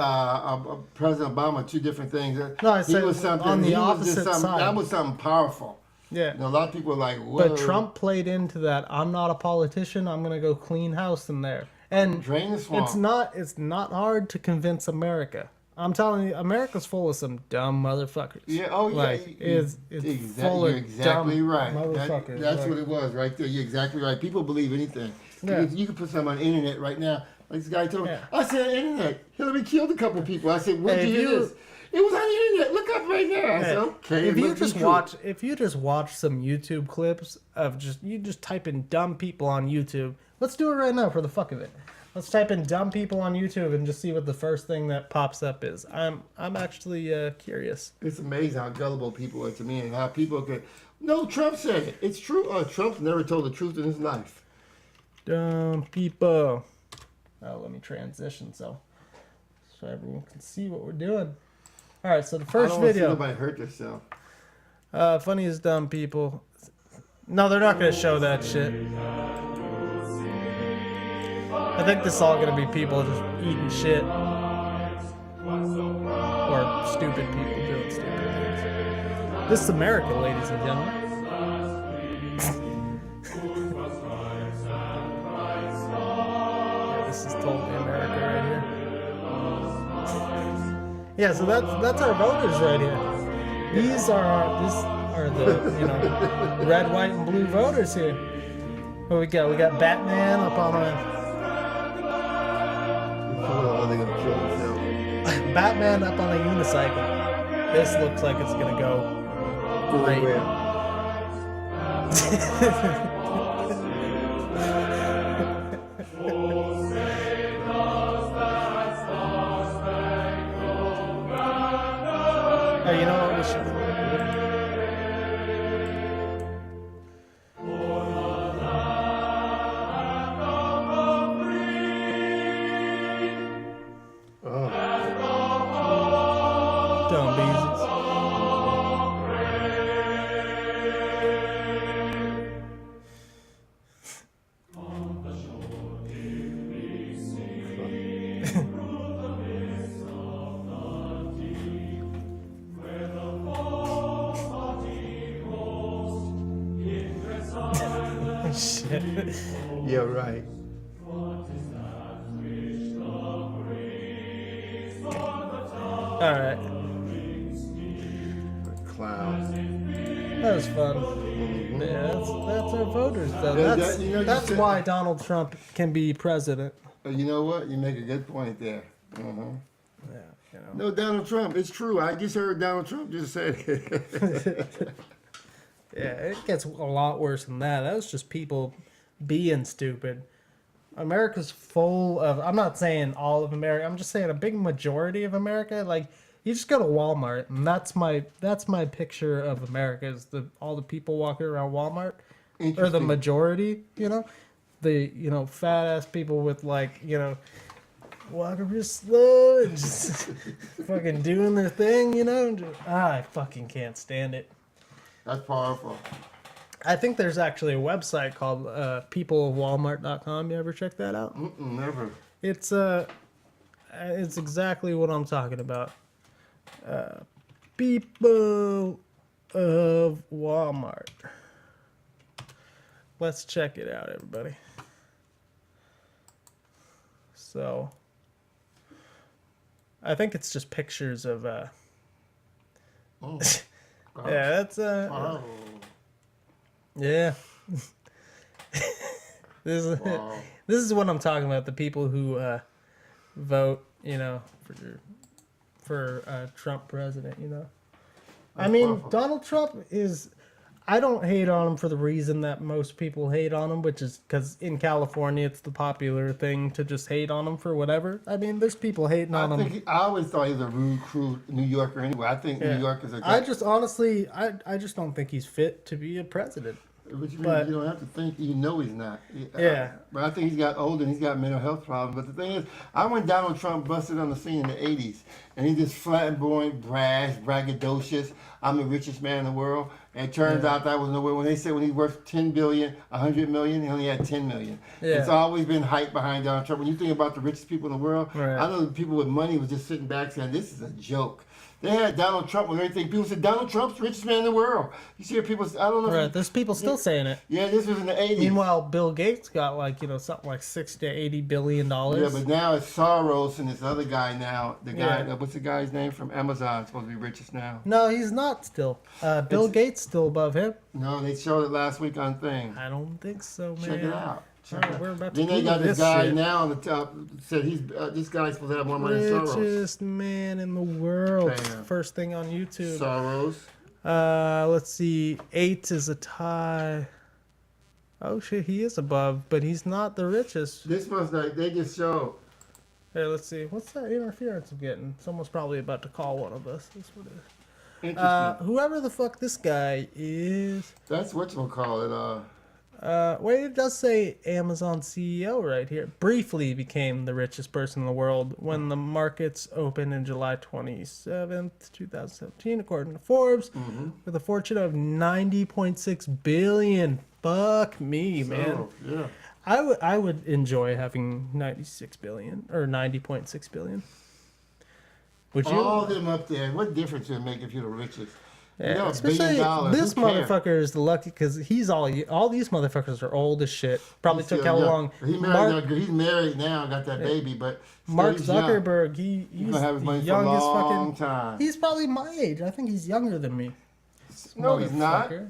President Obama, two different things. No, I said was something on the he was opposite just something, side. That was something powerful. Yeah. You know, a lot of people are like, whoa. But Trump played into that. I'm not a politician. I'm gonna go clean house in there. And Drain the swamp. It's not hard to convince America. I'm telling you, America's full of some dumb motherfuckers. Yeah, oh yeah. Like, it's full You're of exactly dumb right. motherfuckers. That's Like, what it was right there. You're exactly right. People believe anything. Yeah. You can put something on the internet right now. Like this guy told me, Yeah. I said on the internet, Hillary killed a couple people. I said, where'd Hey, you hear this? It was on the internet. Look up right there. I said, okay. If you must be just true. if you just watch some YouTube clips of you just type in dumb people on YouTube. Let's do it right now for the fuck of it. Let's type in dumb people on YouTube and just see what the first thing that pops up is. I'm actually curious. It's amazing how gullible people are to me and how people could. No, Trump said it. It's true. Trump's never told the truth in his life. Dumb people. Oh, let me transition so everyone can see what we're doing. All right, so the first I don't want to see video. nobody hurt themselves. Funniest dumb people. No, they're not going to show that shit. I think this is all going to be people just eating shit. Or stupid people doing stupid things. This is America, ladies and gentlemen. Yeah, this is totally America right here. Yeah, so that's our voters right here. These are the red, white, and blue voters here. What we got? We got Batman up on a Batman up on a unicycle. This looks like it's gonna go great. Oh, you know what we should. Dumb beeses. Shit. Yeah, right. All right. Clown. That was fun. Yeah, that's our voters, though. Yeah, That's, that- you know, that's you said- why Donald Trump can be president. You know what? You make a good point there. Yeah, you know. No, Donald Trump. It's true. I just heard Donald Trump just say it. Yeah, it gets a lot worse than that. That was just people being stupid. America's full of, I'm not saying all of America, I'm just saying a big majority of America, like, You just go to Walmart, and that's my picture of America is all the people walking around Walmart, or the majority, the fat ass people with walking real slow and just fucking doing their thing, I fucking can't stand it. That's powerful. I think there's actually a website called peopleofwalmart.com. You ever check that out? Never. It's exactly what I'm talking about. People of Walmart. Let's check it out, everybody. So, I think it's just pictures of. Oh, yeah, that's wow. Yeah. This is what I'm talking about. The people who vote, for Trump president. I mean, Donald Trump is. I don't hate on him for the reason that most people hate on him, which is because in California it's the popular thing to just hate on him for whatever. I mean, there's people hating on him. I always thought he was a rude, crude New Yorker anyway. I think New York is a... I just honestly, I just don't think he's fit to be a president. What you mean? You don't have to think. You know he's not. Yeah. But I think he's got older and he's got mental health problems. But the thing is, when Donald Trump busted on the scene in the 80s, and he just flamboyant, brash, braggadocious, I'm the richest man in the world. And it turns out that was nowhere. When they said when he's worth $10 billion, $100 million, he only had $10 million. Yeah. It's always been hype behind Donald Trump. When you think about the richest people in the world, right. I know the people with money was just sitting back saying, this is a joke. They had Donald Trump with everything. People said, Donald Trump's the richest man in the world. You see people, I don't know. Right, there's people still saying it. Yeah, this was in the 80s. Meanwhile, Bill Gates got something like $60 to $80 billion. Yeah, but now it's Soros and this other guy now. The guy, what's the guy's name from Amazon? Supposed to be richest now. No, he's not still. Bill Gates still above him. No, they showed it last week on Thing. I don't think so, man. Check it out. We're about to then they got this guy shit. now on the top. Said this guy's supposed to have more money than Soros. Richest man in the world. Bam. First thing on YouTube. Soros. Let's see. 8 is a tie. Oh shit, he is above, but he's not the richest. This must they just show. Hey, let's see. What's that interference I'm getting? Someone's probably about to call one of us. That's what it is. Interesting. Whoever the fuck this guy is. That's whatchamacallit. Wait, it does say Amazon CEO right here. Briefly became the richest person in the world when the markets opened in July 27th, 2017, according to Forbes, with a fortune of $90.6 billion. Fuck me, man. Yeah. I would enjoy having 96 billion or 90.6 billion. Would you? All them up there. What difference would it make if you're the richest? Yeah, especially this motherfucker is the lucky because he's all these motherfuckers are old as shit. Probably took how long. He's married now, got that baby, but Mark Zuckerberg, he's gonna have his money the for a youngest long time. He's probably my age. I think he's younger than me. No, he's not. I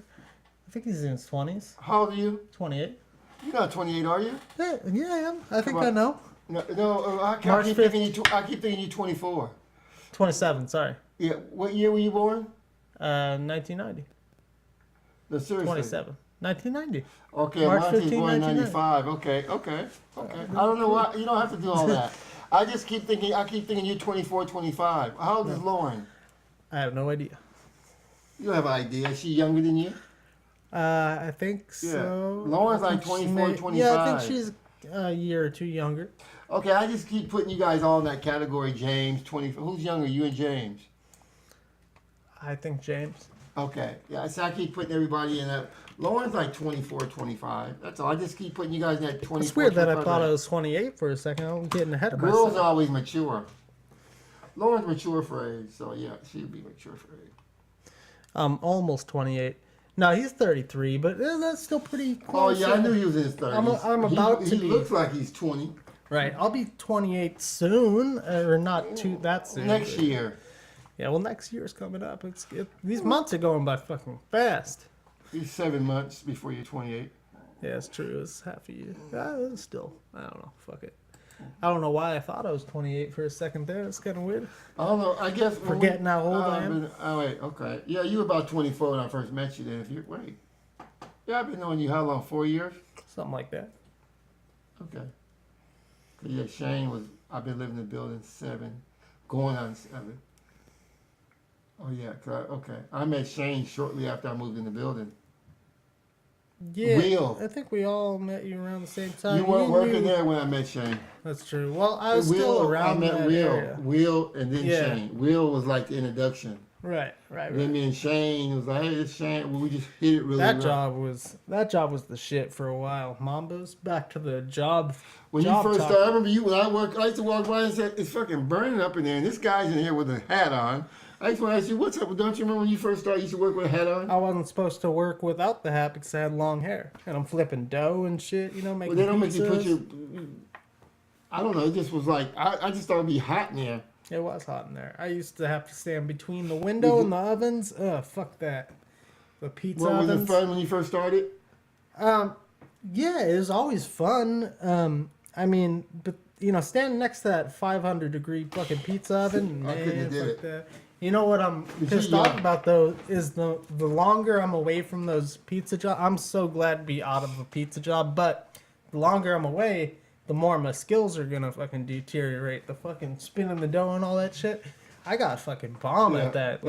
think he's in his 20s. How old are you? 28. You're not 28, are you? Yeah, I am. I think I know. No, I keep thinking you 24. 27. Sorry. Yeah. What year were you born? 1990. No, seriously. 27. 1990. Okay, March Monte's 15, born in 95. Okay. I don't know why. You don't have to do all that. I just keep thinking you're 24, 25. How old is Lauren? I have no idea. You don't have an idea. Is she younger than you? I think so. Lauren's like 24, 25. Yeah, I think she's a year or two younger. Okay, I just keep putting you guys all in that category. James, 24. Who's younger, you and James? I think James. Okay. Yeah, so I keep putting everybody in that. Lauren's like 24, 25. That's all. I just keep putting you guys in that 24, It's weird that I 25 thought I range. was 28 for a second. I'm getting ahead of myself. Girls are always mature. Lauren's mature for age, so yeah, she'd be mature for age. I'm almost 28. No, he's 33, but that's still pretty close. Oh, yeah, I knew he was in his 30s. I'm about to be. He looks like he's 20. Right. I'll be 28 soon, or not too that soon. Next year. Yeah, well, next year's coming up. These months are going by fucking fast. He's 7 months before you're 28. Yeah, it's true. It's half a year. Still, I don't know. Fuck it. I don't know why I thought I was 28 for a second there. It's kind of weird. I don't know. I guess forgetting how old I am. Oh wait, okay. Yeah, you were about 24 when I first met you. Then, yeah, I've been knowing you how long? 4 years? Something like that. Okay. Yeah, Shane was. I've been living in the building 7, going on 7. Oh yeah, okay. I met Shane shortly after I moved in the building. Yeah, Will. I think we all met you around the same time. You weren't working there when I met Shane. That's true. Well, I was Will, still around I met that Will. area. Will and then Shane. Will was like the introduction. Right. Then me and Shane was like, hey, it's Shane. Well, we just hit it really well. That job was the shit for a while. Mambo's back to the job. When job you first talk. started, I remember you when I used to walk by and say, it's fucking burning up in there, and this guy's in here with a hat on. I just want to ask you, what's up? Don't you remember when you first started, you used to work with a hat on? I wasn't supposed to work without the hat because I had long hair. And I'm flipping dough and shit, making Well, they don't make you put pizzas. your... I don't know, it just was like, I just thought it'd be hot in there. It was hot in there. I used to have to stand between the window and the ovens. Ugh, fuck that. The pizza ovens. Was it fun when you first started? Yeah, it was always fun. I mean, but, standing next to that 500-degree fucking pizza oven, I couldn't have did fuck it. that. You know what I'm pissed off about, though, is the longer I'm away from those pizza jobs, I'm so glad to be out of a pizza job, but the longer I'm away, the more my skills are gonna fucking deteriorate. The fucking spinning the dough and all that shit, I got fucking bomb at that.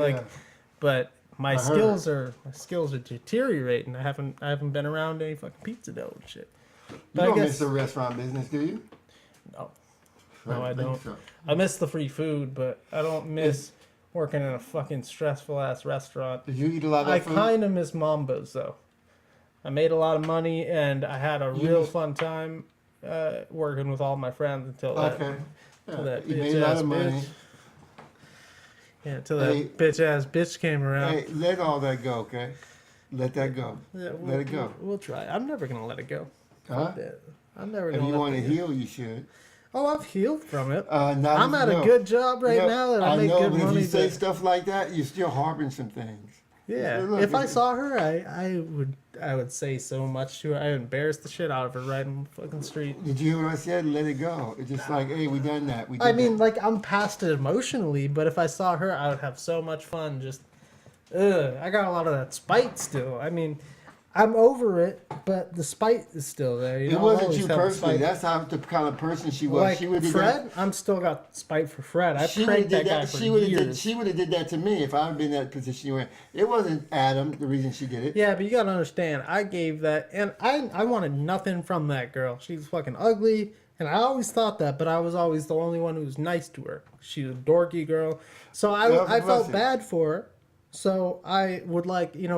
But my skills are deteriorating. I haven't been around any fucking pizza dough and shit. But You don't miss the restaurant business, do you? No, I don't. So. I miss the free food, but I don't miss working in a fucking stressful ass restaurant. Did you eat a lot of that food? I kind of miss Mambo's though. I made a lot of money and I had a real fun time working with all my friends until that. Okay. That you made a lot of money. Yeah, until that bitch ass bitch came around. Hey, let all that go, okay? Let that go. Yeah, let it go. We'll try. I'm never gonna let it go. Huh? I'm never if gonna. If you want to heal, you should. Oh, I've healed from it. I'm at a good job right now that I make good money. But if you say stuff like that, you're still harboring some things. Yeah. Look, if I saw her, I would say so much to her. I would embarrass the shit out of her right in the fucking street. Did you hear what I said? Let it go. It's just like, hey, we done that. We did that. I'm past it emotionally, but if I saw her, I would have so much fun. Just, I got a lot of that spite still. I mean, I'm over it, but the spite is still there. It wasn't you personally. That's how the kind of person she was. Like she would Fred, I'm still got spite for Fred. I pranked that guy for years. She would have did that to me if I had been in that position you were in. It wasn't Adam the reason she did it. Yeah, but you gotta understand, I gave that, and I wanted nothing from that girl. She's fucking ugly, and I always thought that, but I was always the only one who was nice to her. She was a dorky girl, so I felt bad for her. So I would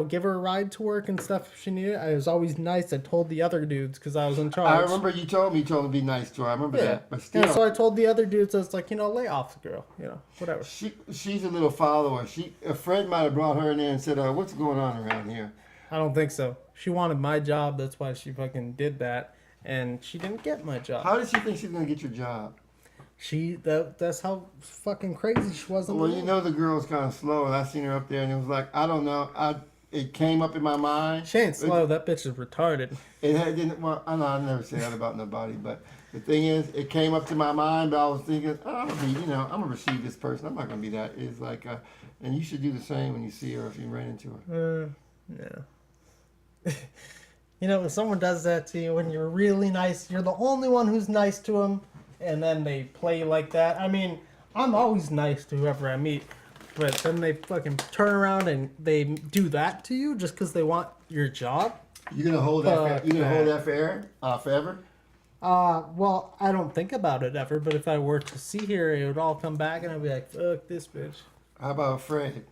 give her a ride to work and stuff if she needed it. I was always nice. I told the other dudes because I was in charge. I remember you told me to be nice to her. I remember that. But still. And so I told the other dudes, I was like, lay off the girl. Whatever. She's a little follower. A friend might have brought her in there and said, what's going on around here? I don't think so. She wanted my job. That's why she fucking did that. And she didn't get my job. How did she think she was going to get your job? That's how fucking crazy she was. Well, the girl's kind of slow, and I seen her up there, and it was like, I don't know, it came up in my mind. She ain't slow. That bitch is retarded. I never say that about nobody, but the thing is, it came up to my mind, but I was thinking, I'm gonna receive this person. I'm not gonna be that. It's like, and you should do the same when you see her if you ran into her. Yeah. When someone does that to you, when you're really nice, you're the only one who's nice to them. And then they play like that. I mean, I'm always nice to whoever I meet, but then they fucking turn around and they do that to you just because they want your job. You gonna hold that? You gonna hold that forever? Well, I don't think about it ever. But if I were to see her, it would all come back, and I'd be like, "Fuck this bitch." How about Fred?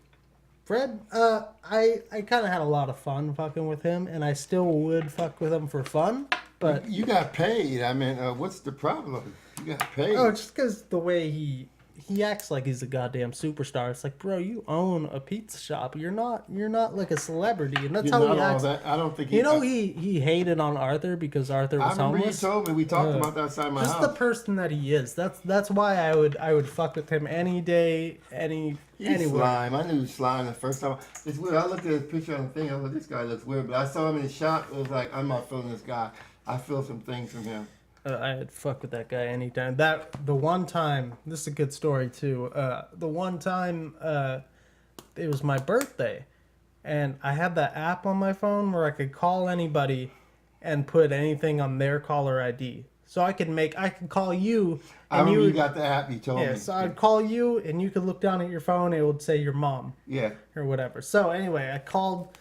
Fred, I kind of had a lot of fun fucking with him, and I still would fuck with him for fun. But you got paid. I mean, what's the problem? You got paid. Oh, just because the way he acts like he's a goddamn superstar. It's like, bro, you own a pizza shop. You're not like a celebrity, and that's how he acts. I don't think he hated on Arthur because Arthur was homeless. You told me. We talked about that outside my house. Just the person that he is. That's why I would fuck with him any day, anywhere. Slime. I knew Slime the first time. It's weird. I looked at his picture on the thing. I was like, this guy looks weird. But I saw him in the shop. It was like, I'm not feeling this guy. I feel some things from him. I'd fuck with that guy anytime. The one time, this is a good story too. The one time, it was my birthday, and I had that app on my phone where I could call anybody and put anything on their caller ID. So I could call you. I remember you got the app. You told me. Yeah, so I'd call you, and you could look down at your phone, and it would say your mom. Yeah. Or whatever. So anyway, I called.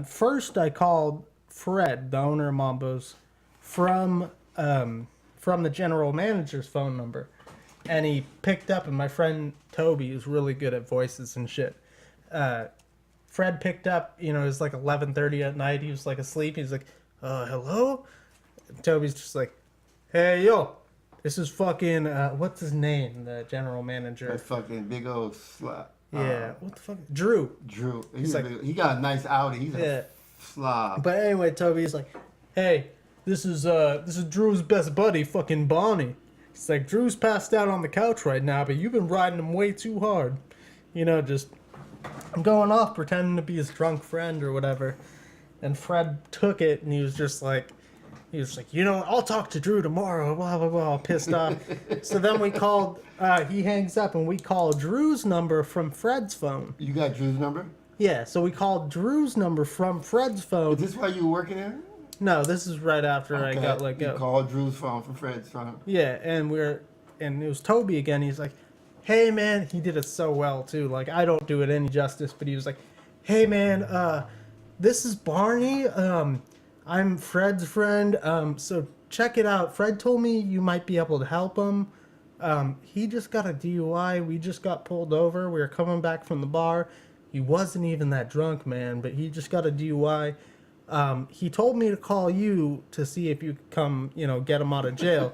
First, I called Fred, the owner of Mambo's, from the general manager's phone number, and he picked up. And my friend Toby is really good at voices and shit. Fred picked up. You know, it was like 11:30 at night. He was like asleep. He's like, "Hello." And Toby's just like, "Hey, yo, this is fucking, what's his name? The general manager." That fucking big old slap. Yeah, what the fuck? Drew. He's like, he got a nice Audi. He's a slob. But anyway, Toby's like, "Hey, this is Drew's best buddy, fucking Bonnie." He's like, "Drew's passed out on the couch right now, but you've been riding him way too hard." You know, just going off pretending to be his drunk friend or whatever. And Fred took it, and he was like, "You know, I'll talk to Drew tomorrow," blah, blah, blah, pissed off. So then we called, he hangs up, and we called Drew's number from Fred's phone. You got Drew's number? Yeah, so we called Drew's number from Fred's phone. Is this while you were working there? No, this is right after I got let go. You called Drew's phone from Fred's phone. Yeah, and it was Toby again. He's like, "Hey, man," he did it so well, too. Like, I don't do it any justice, but he was like, "Hey, man, this is Barney. I'm Fred's friend. So check it out. Fred told me you might be able to help him. He just got a DUI. We just got pulled over. We were coming back from the bar. He wasn't even that drunk, man, but he just got a DUI. He told me to call you to see if you could come, get him out of jail."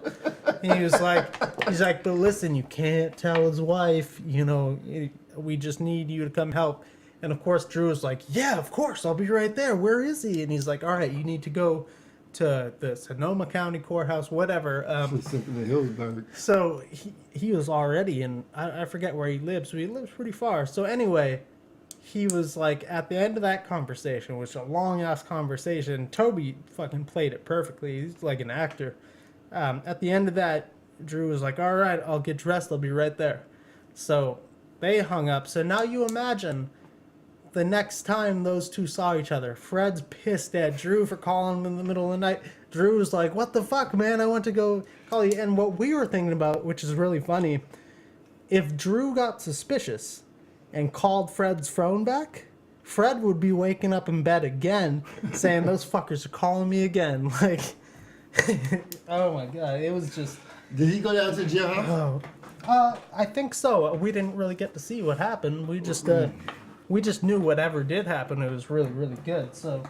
And he's like, "But listen, you can't tell his wife, we just need you to come help." And of course, Drew was like, "Yeah, of course, I'll be right there. Where is he?" And he's like, "All right, you need to go to the Sonoma County Courthouse, whatever." So he was already in, I forget where he lives, but he lives pretty far. So anyway, he was like, at the end of that conversation, which was a long-ass conversation, Toby fucking played it perfectly. He's like an actor. At the end of that, Drew was like, "All right, I'll get dressed. I'll be right there." So they hung up. So now you imagine the next time those two saw each other, Fred's pissed at Drew for calling him in the middle of the night. Drew was like, "What the fuck, man? I went to go call you." And what we were thinking about, which is really funny, if Drew got suspicious and called Fred's phone back, Fred would be waking up in bed again saying, "Those fuckers are calling me again." Like, oh my God, it was just... Did he go down to jail? I think so. We didn't really get to see what happened. We just knew whatever did happen, it was really, really good. So,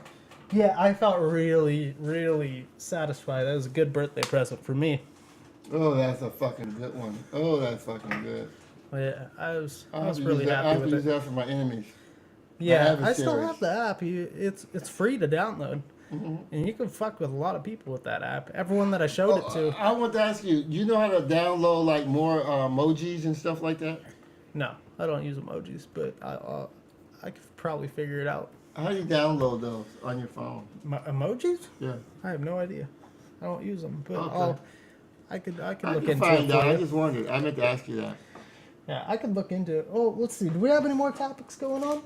yeah, I felt really, really satisfied. That was a good birthday present for me. Oh, that's a fucking good one. Oh, that's fucking good. Yeah, I was really happy with it. I have to use that for my enemies. Yeah, I still have the app. It's free to download. Mm-hmm. And you can fuck with a lot of people with that app. Everyone that I showed it to. I want to ask you, do you know how to download like more emojis and stuff like that? No, I don't use emojis, but I could probably figure it out. How do you download those on your phone? Emojis? Yeah. I have no idea. I don't use them, but okay. I could look can into find it. out. I just wondered. I meant to ask you that. Yeah, I could look into it. Oh, let's see. Do we have any more topics going on?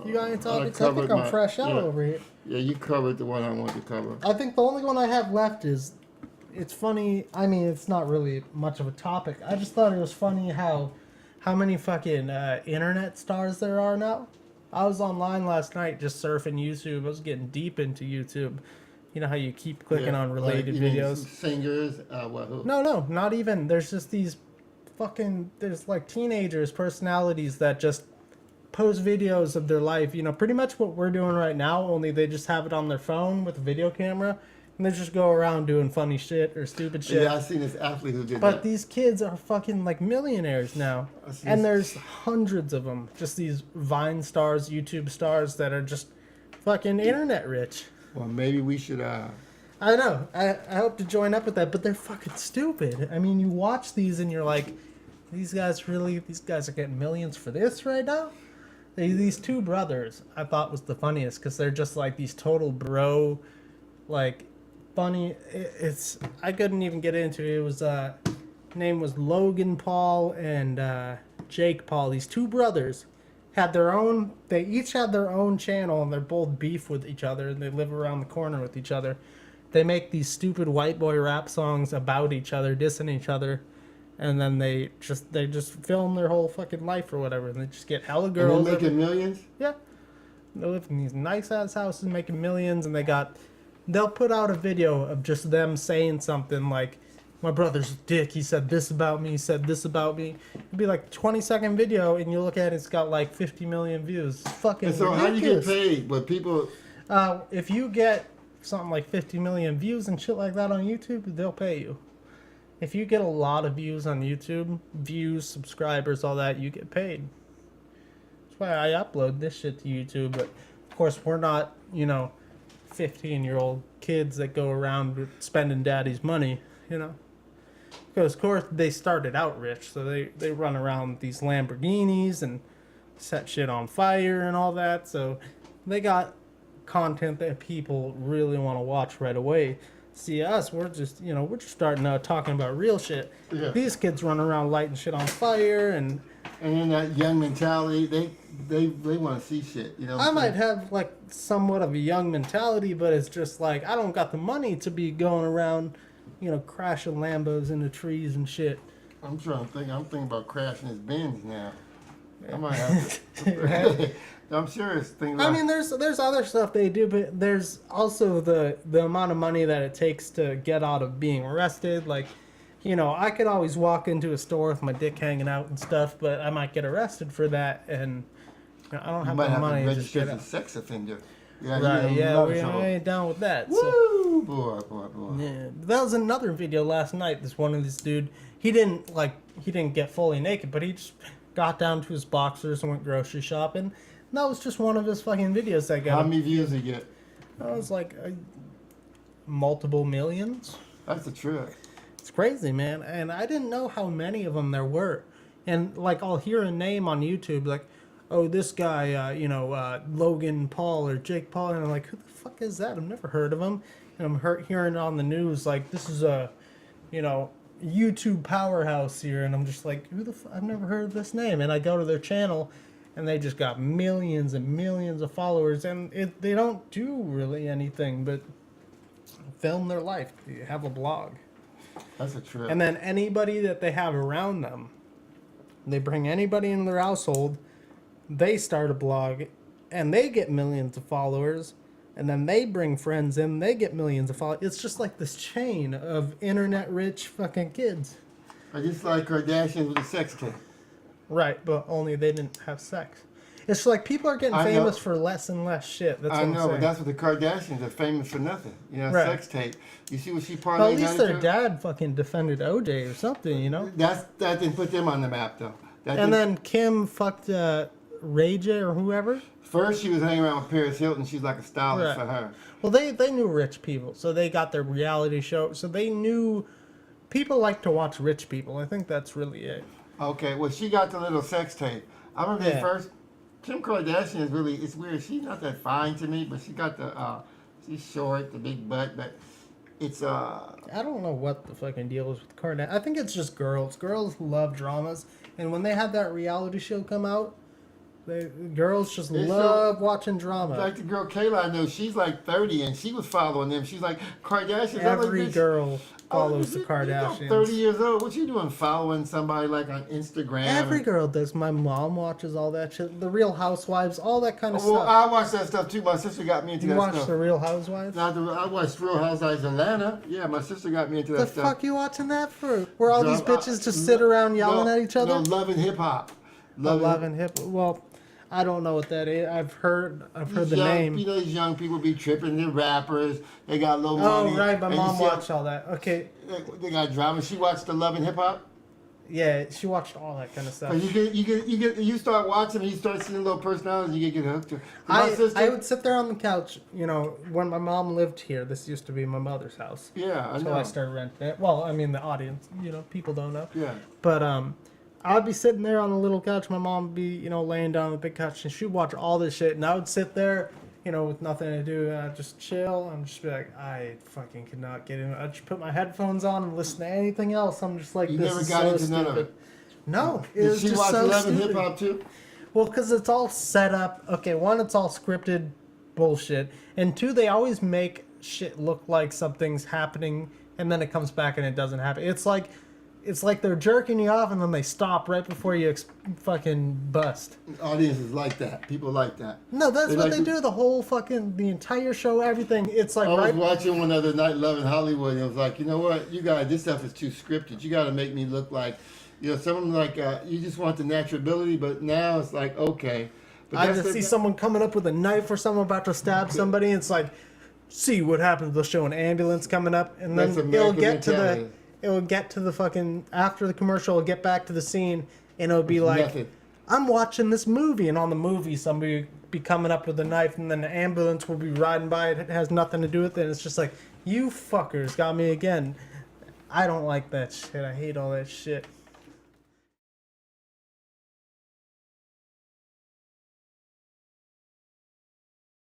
You got any topics? I think I'm fresh out over here. Yeah, you covered the one I wanted to cover. I think the only one I have left is, it's funny. I mean, it's not really much of a topic. I just thought it was funny how many fucking internet stars there are now. I was online last night just surfing YouTube. I was getting deep into YouTube. You know how you keep clicking on related videos? Singers? Who? No, not even. There's just these there's like teenagers, personalities that just post videos of their life. Pretty much what we're doing right now, only they just have it on their phone with a video camera. And they just go around doing funny shit or stupid shit. Yeah, I seen this athlete who did that. But these kids are fucking like millionaires now. And there's hundreds of them. Just these Vine stars, YouTube stars that are just fucking internet rich. Well, maybe we should... I know. I hope to join up with that, but they're fucking stupid. I mean, you watch these and you're like, these guys are getting millions for this right now? These two brothers I thought was the funniest because they're just like these total bro, like... funny. I couldn't even get into it. It was name was Logan Paul and Jake Paul. These two brothers they each had their own channel, and they're both beef with each other, and they live around the corner with each other. they make these stupid white boy rap songs about each other, dissing each other, and then they just film their whole fucking life or whatever, and they just get hella girls. And they're making millions? Yeah. They live in these nice ass houses making millions, and they'll put out a video of just them saying something like, my brother's a dick, he said this about me, he said this about me. It'd be like a 20-second video, and you look at it, it's got like 50 million views. It's fucking and so ridiculous. how do you get paid? But people... if you get something like 50 million views and shit like that on YouTube, they'll pay you. If you get a lot of views on YouTube, subscribers, all that, you get paid. That's why I upload this shit to YouTube. But of course, we're not, 15-year-old kids that go around spending daddy's money, Because of course they started out rich, so they run around with these Lamborghinis and set shit on fire and all that. So they got content that people really want to watch right away. See us, we're just starting out talking about real shit. Yeah. These kids run around lighting shit on fire and in that young mentality, they want to see shit. I might have like somewhat of a young mentality, but it's just like I don't got the money to be going around, crashing Lambos into trees and shit. I'm trying to think. I'm thinking about crashing his Benz now. I might have to. I'm serious. I mean, there's other stuff they do, but there's also the amount of money that it takes to get out of being arrested. Like, I could always walk into a store with my dick hanging out and stuff, but I might get arrested for that, and I don't have the money to just get as a sex offender. Yeah, right? Yeah, we ain't down with that. Woo, boy. Yeah, that was another video last night. This dude, he didn't get fully naked, but he just got down to his boxers and went grocery shopping. And that was just one of his fucking videos that got. How many views did he get? That was like multiple millions. That's the truth. It's crazy, man. And I didn't know how many of them there were. And like I'll hear a name on YouTube like, oh, this guy, Logan Paul or Jake Paul, and I'm like, who the fuck is that? I've never heard of him. And I'm hearing on the news like this is a, YouTube powerhouse here, and I'm just like, I've never heard of this name. And I go to their channel, and they just got millions and millions of followers, and they don't do really anything but film their life. They have a blog. That's a trip. And then anybody that they have around them, they bring anybody in their household, they start a blog, and they get millions of followers, and then they bring friends in, they get millions of followers. It's just like this chain of internet-rich fucking kids. I just like Kardashians with a sex tape. Right, but only they didn't have sex. It's like people are getting famous for less and less shit. That's what I'm saying. But that's what the Kardashians are famous for nothing. Right. Sex tape. You see what she parlayed well, at least their dad fucking defended OJ or something, That didn't put them on the map, though. Then Kim fucked Ray J or whoever. First, she was hanging around with Paris Hilton. She's like a stylist for her. Well, they knew rich people, so they got their reality show. So they knew people like to watch rich people. I think that's really it. Okay, well, she got the little sex tape. I remember the first. Kim Kardashian is really, it's weird. She's not that fine to me, but she got the, she's short, the big butt, but it's, I don't know what the fucking deal is with Kardashian. I think it's just girls. Girls love dramas, and when they had that reality show come out, girls just love watching drama. Like the girl Kayla I know, she's like 30, and she was following them. She's like, Kardashians. Every girl follows the Kardashians. You're 30 years old. What you doing following somebody like on Instagram? Every girl does. My mom watches all that shit. The Real Housewives, all that kind of stuff. Well, I watch that stuff too. My sister got me into that stuff. You watch The Real Housewives? I watched Real Housewives of Atlanta. Yeah, my sister got me into that stuff. The fuck you watching that for? Where all these bitches just sit around yelling at each other? No, Love and Hip Hop. Love and Hip. Well, I don't know what that is. I've heard the name. These young people be tripping. They're rappers. They got low money. Oh, right. My mom watched all that. Okay. They got drama. She watched the Love and Hip Hop? Yeah, she watched all that kind of stuff. You start watching and you start seeing little personalities, you get hooked. I would sit there on the couch, when my mom lived here. This used to be my mother's house. Yeah, I know. So I started renting it. Well, I mean, the audience, people don't know. Yeah. But, I'd be sitting there on the little couch. My mom would be, laying down on the big couch, and she'd watch all this shit. And I would sit there, with nothing to do, and I'd just chill. And just be like, I fucking could not get in. I'd just put my headphones on and listen to anything else. I'm just like, this is so stupid. You never got into none of it? No, it was just so stupid. Did she watch 11 hip-hop too? Well, because it's all set up. Okay, one, it's all scripted bullshit. And two, they always make shit look like something's happening, and then it comes back and it doesn't happen. It's like they're jerking you off and then they stop right before you fucking bust. Audiences like that. People like that. No, that's what they do. The entire show, everything. It's like I was watching one other night, Love in Hollywood, and I was like, you know what, you guys, this stuff is too scripted. You got to make me look like, someone like you just want the naturality, but now it's like okay. But I just see someone coming up with a knife or someone about to stab somebody, and it's like, see what happens. They'll show an ambulance coming up, and then it'll get to the fucking after the commercial. It'll get back to the scene, and it'll be like, nothing. I'm watching this movie, and on the movie, somebody will be coming up with a knife, and then the ambulance will be riding by. It has nothing to do with it. And it's just like, you fuckers got me again. I don't like that shit. I hate all that shit.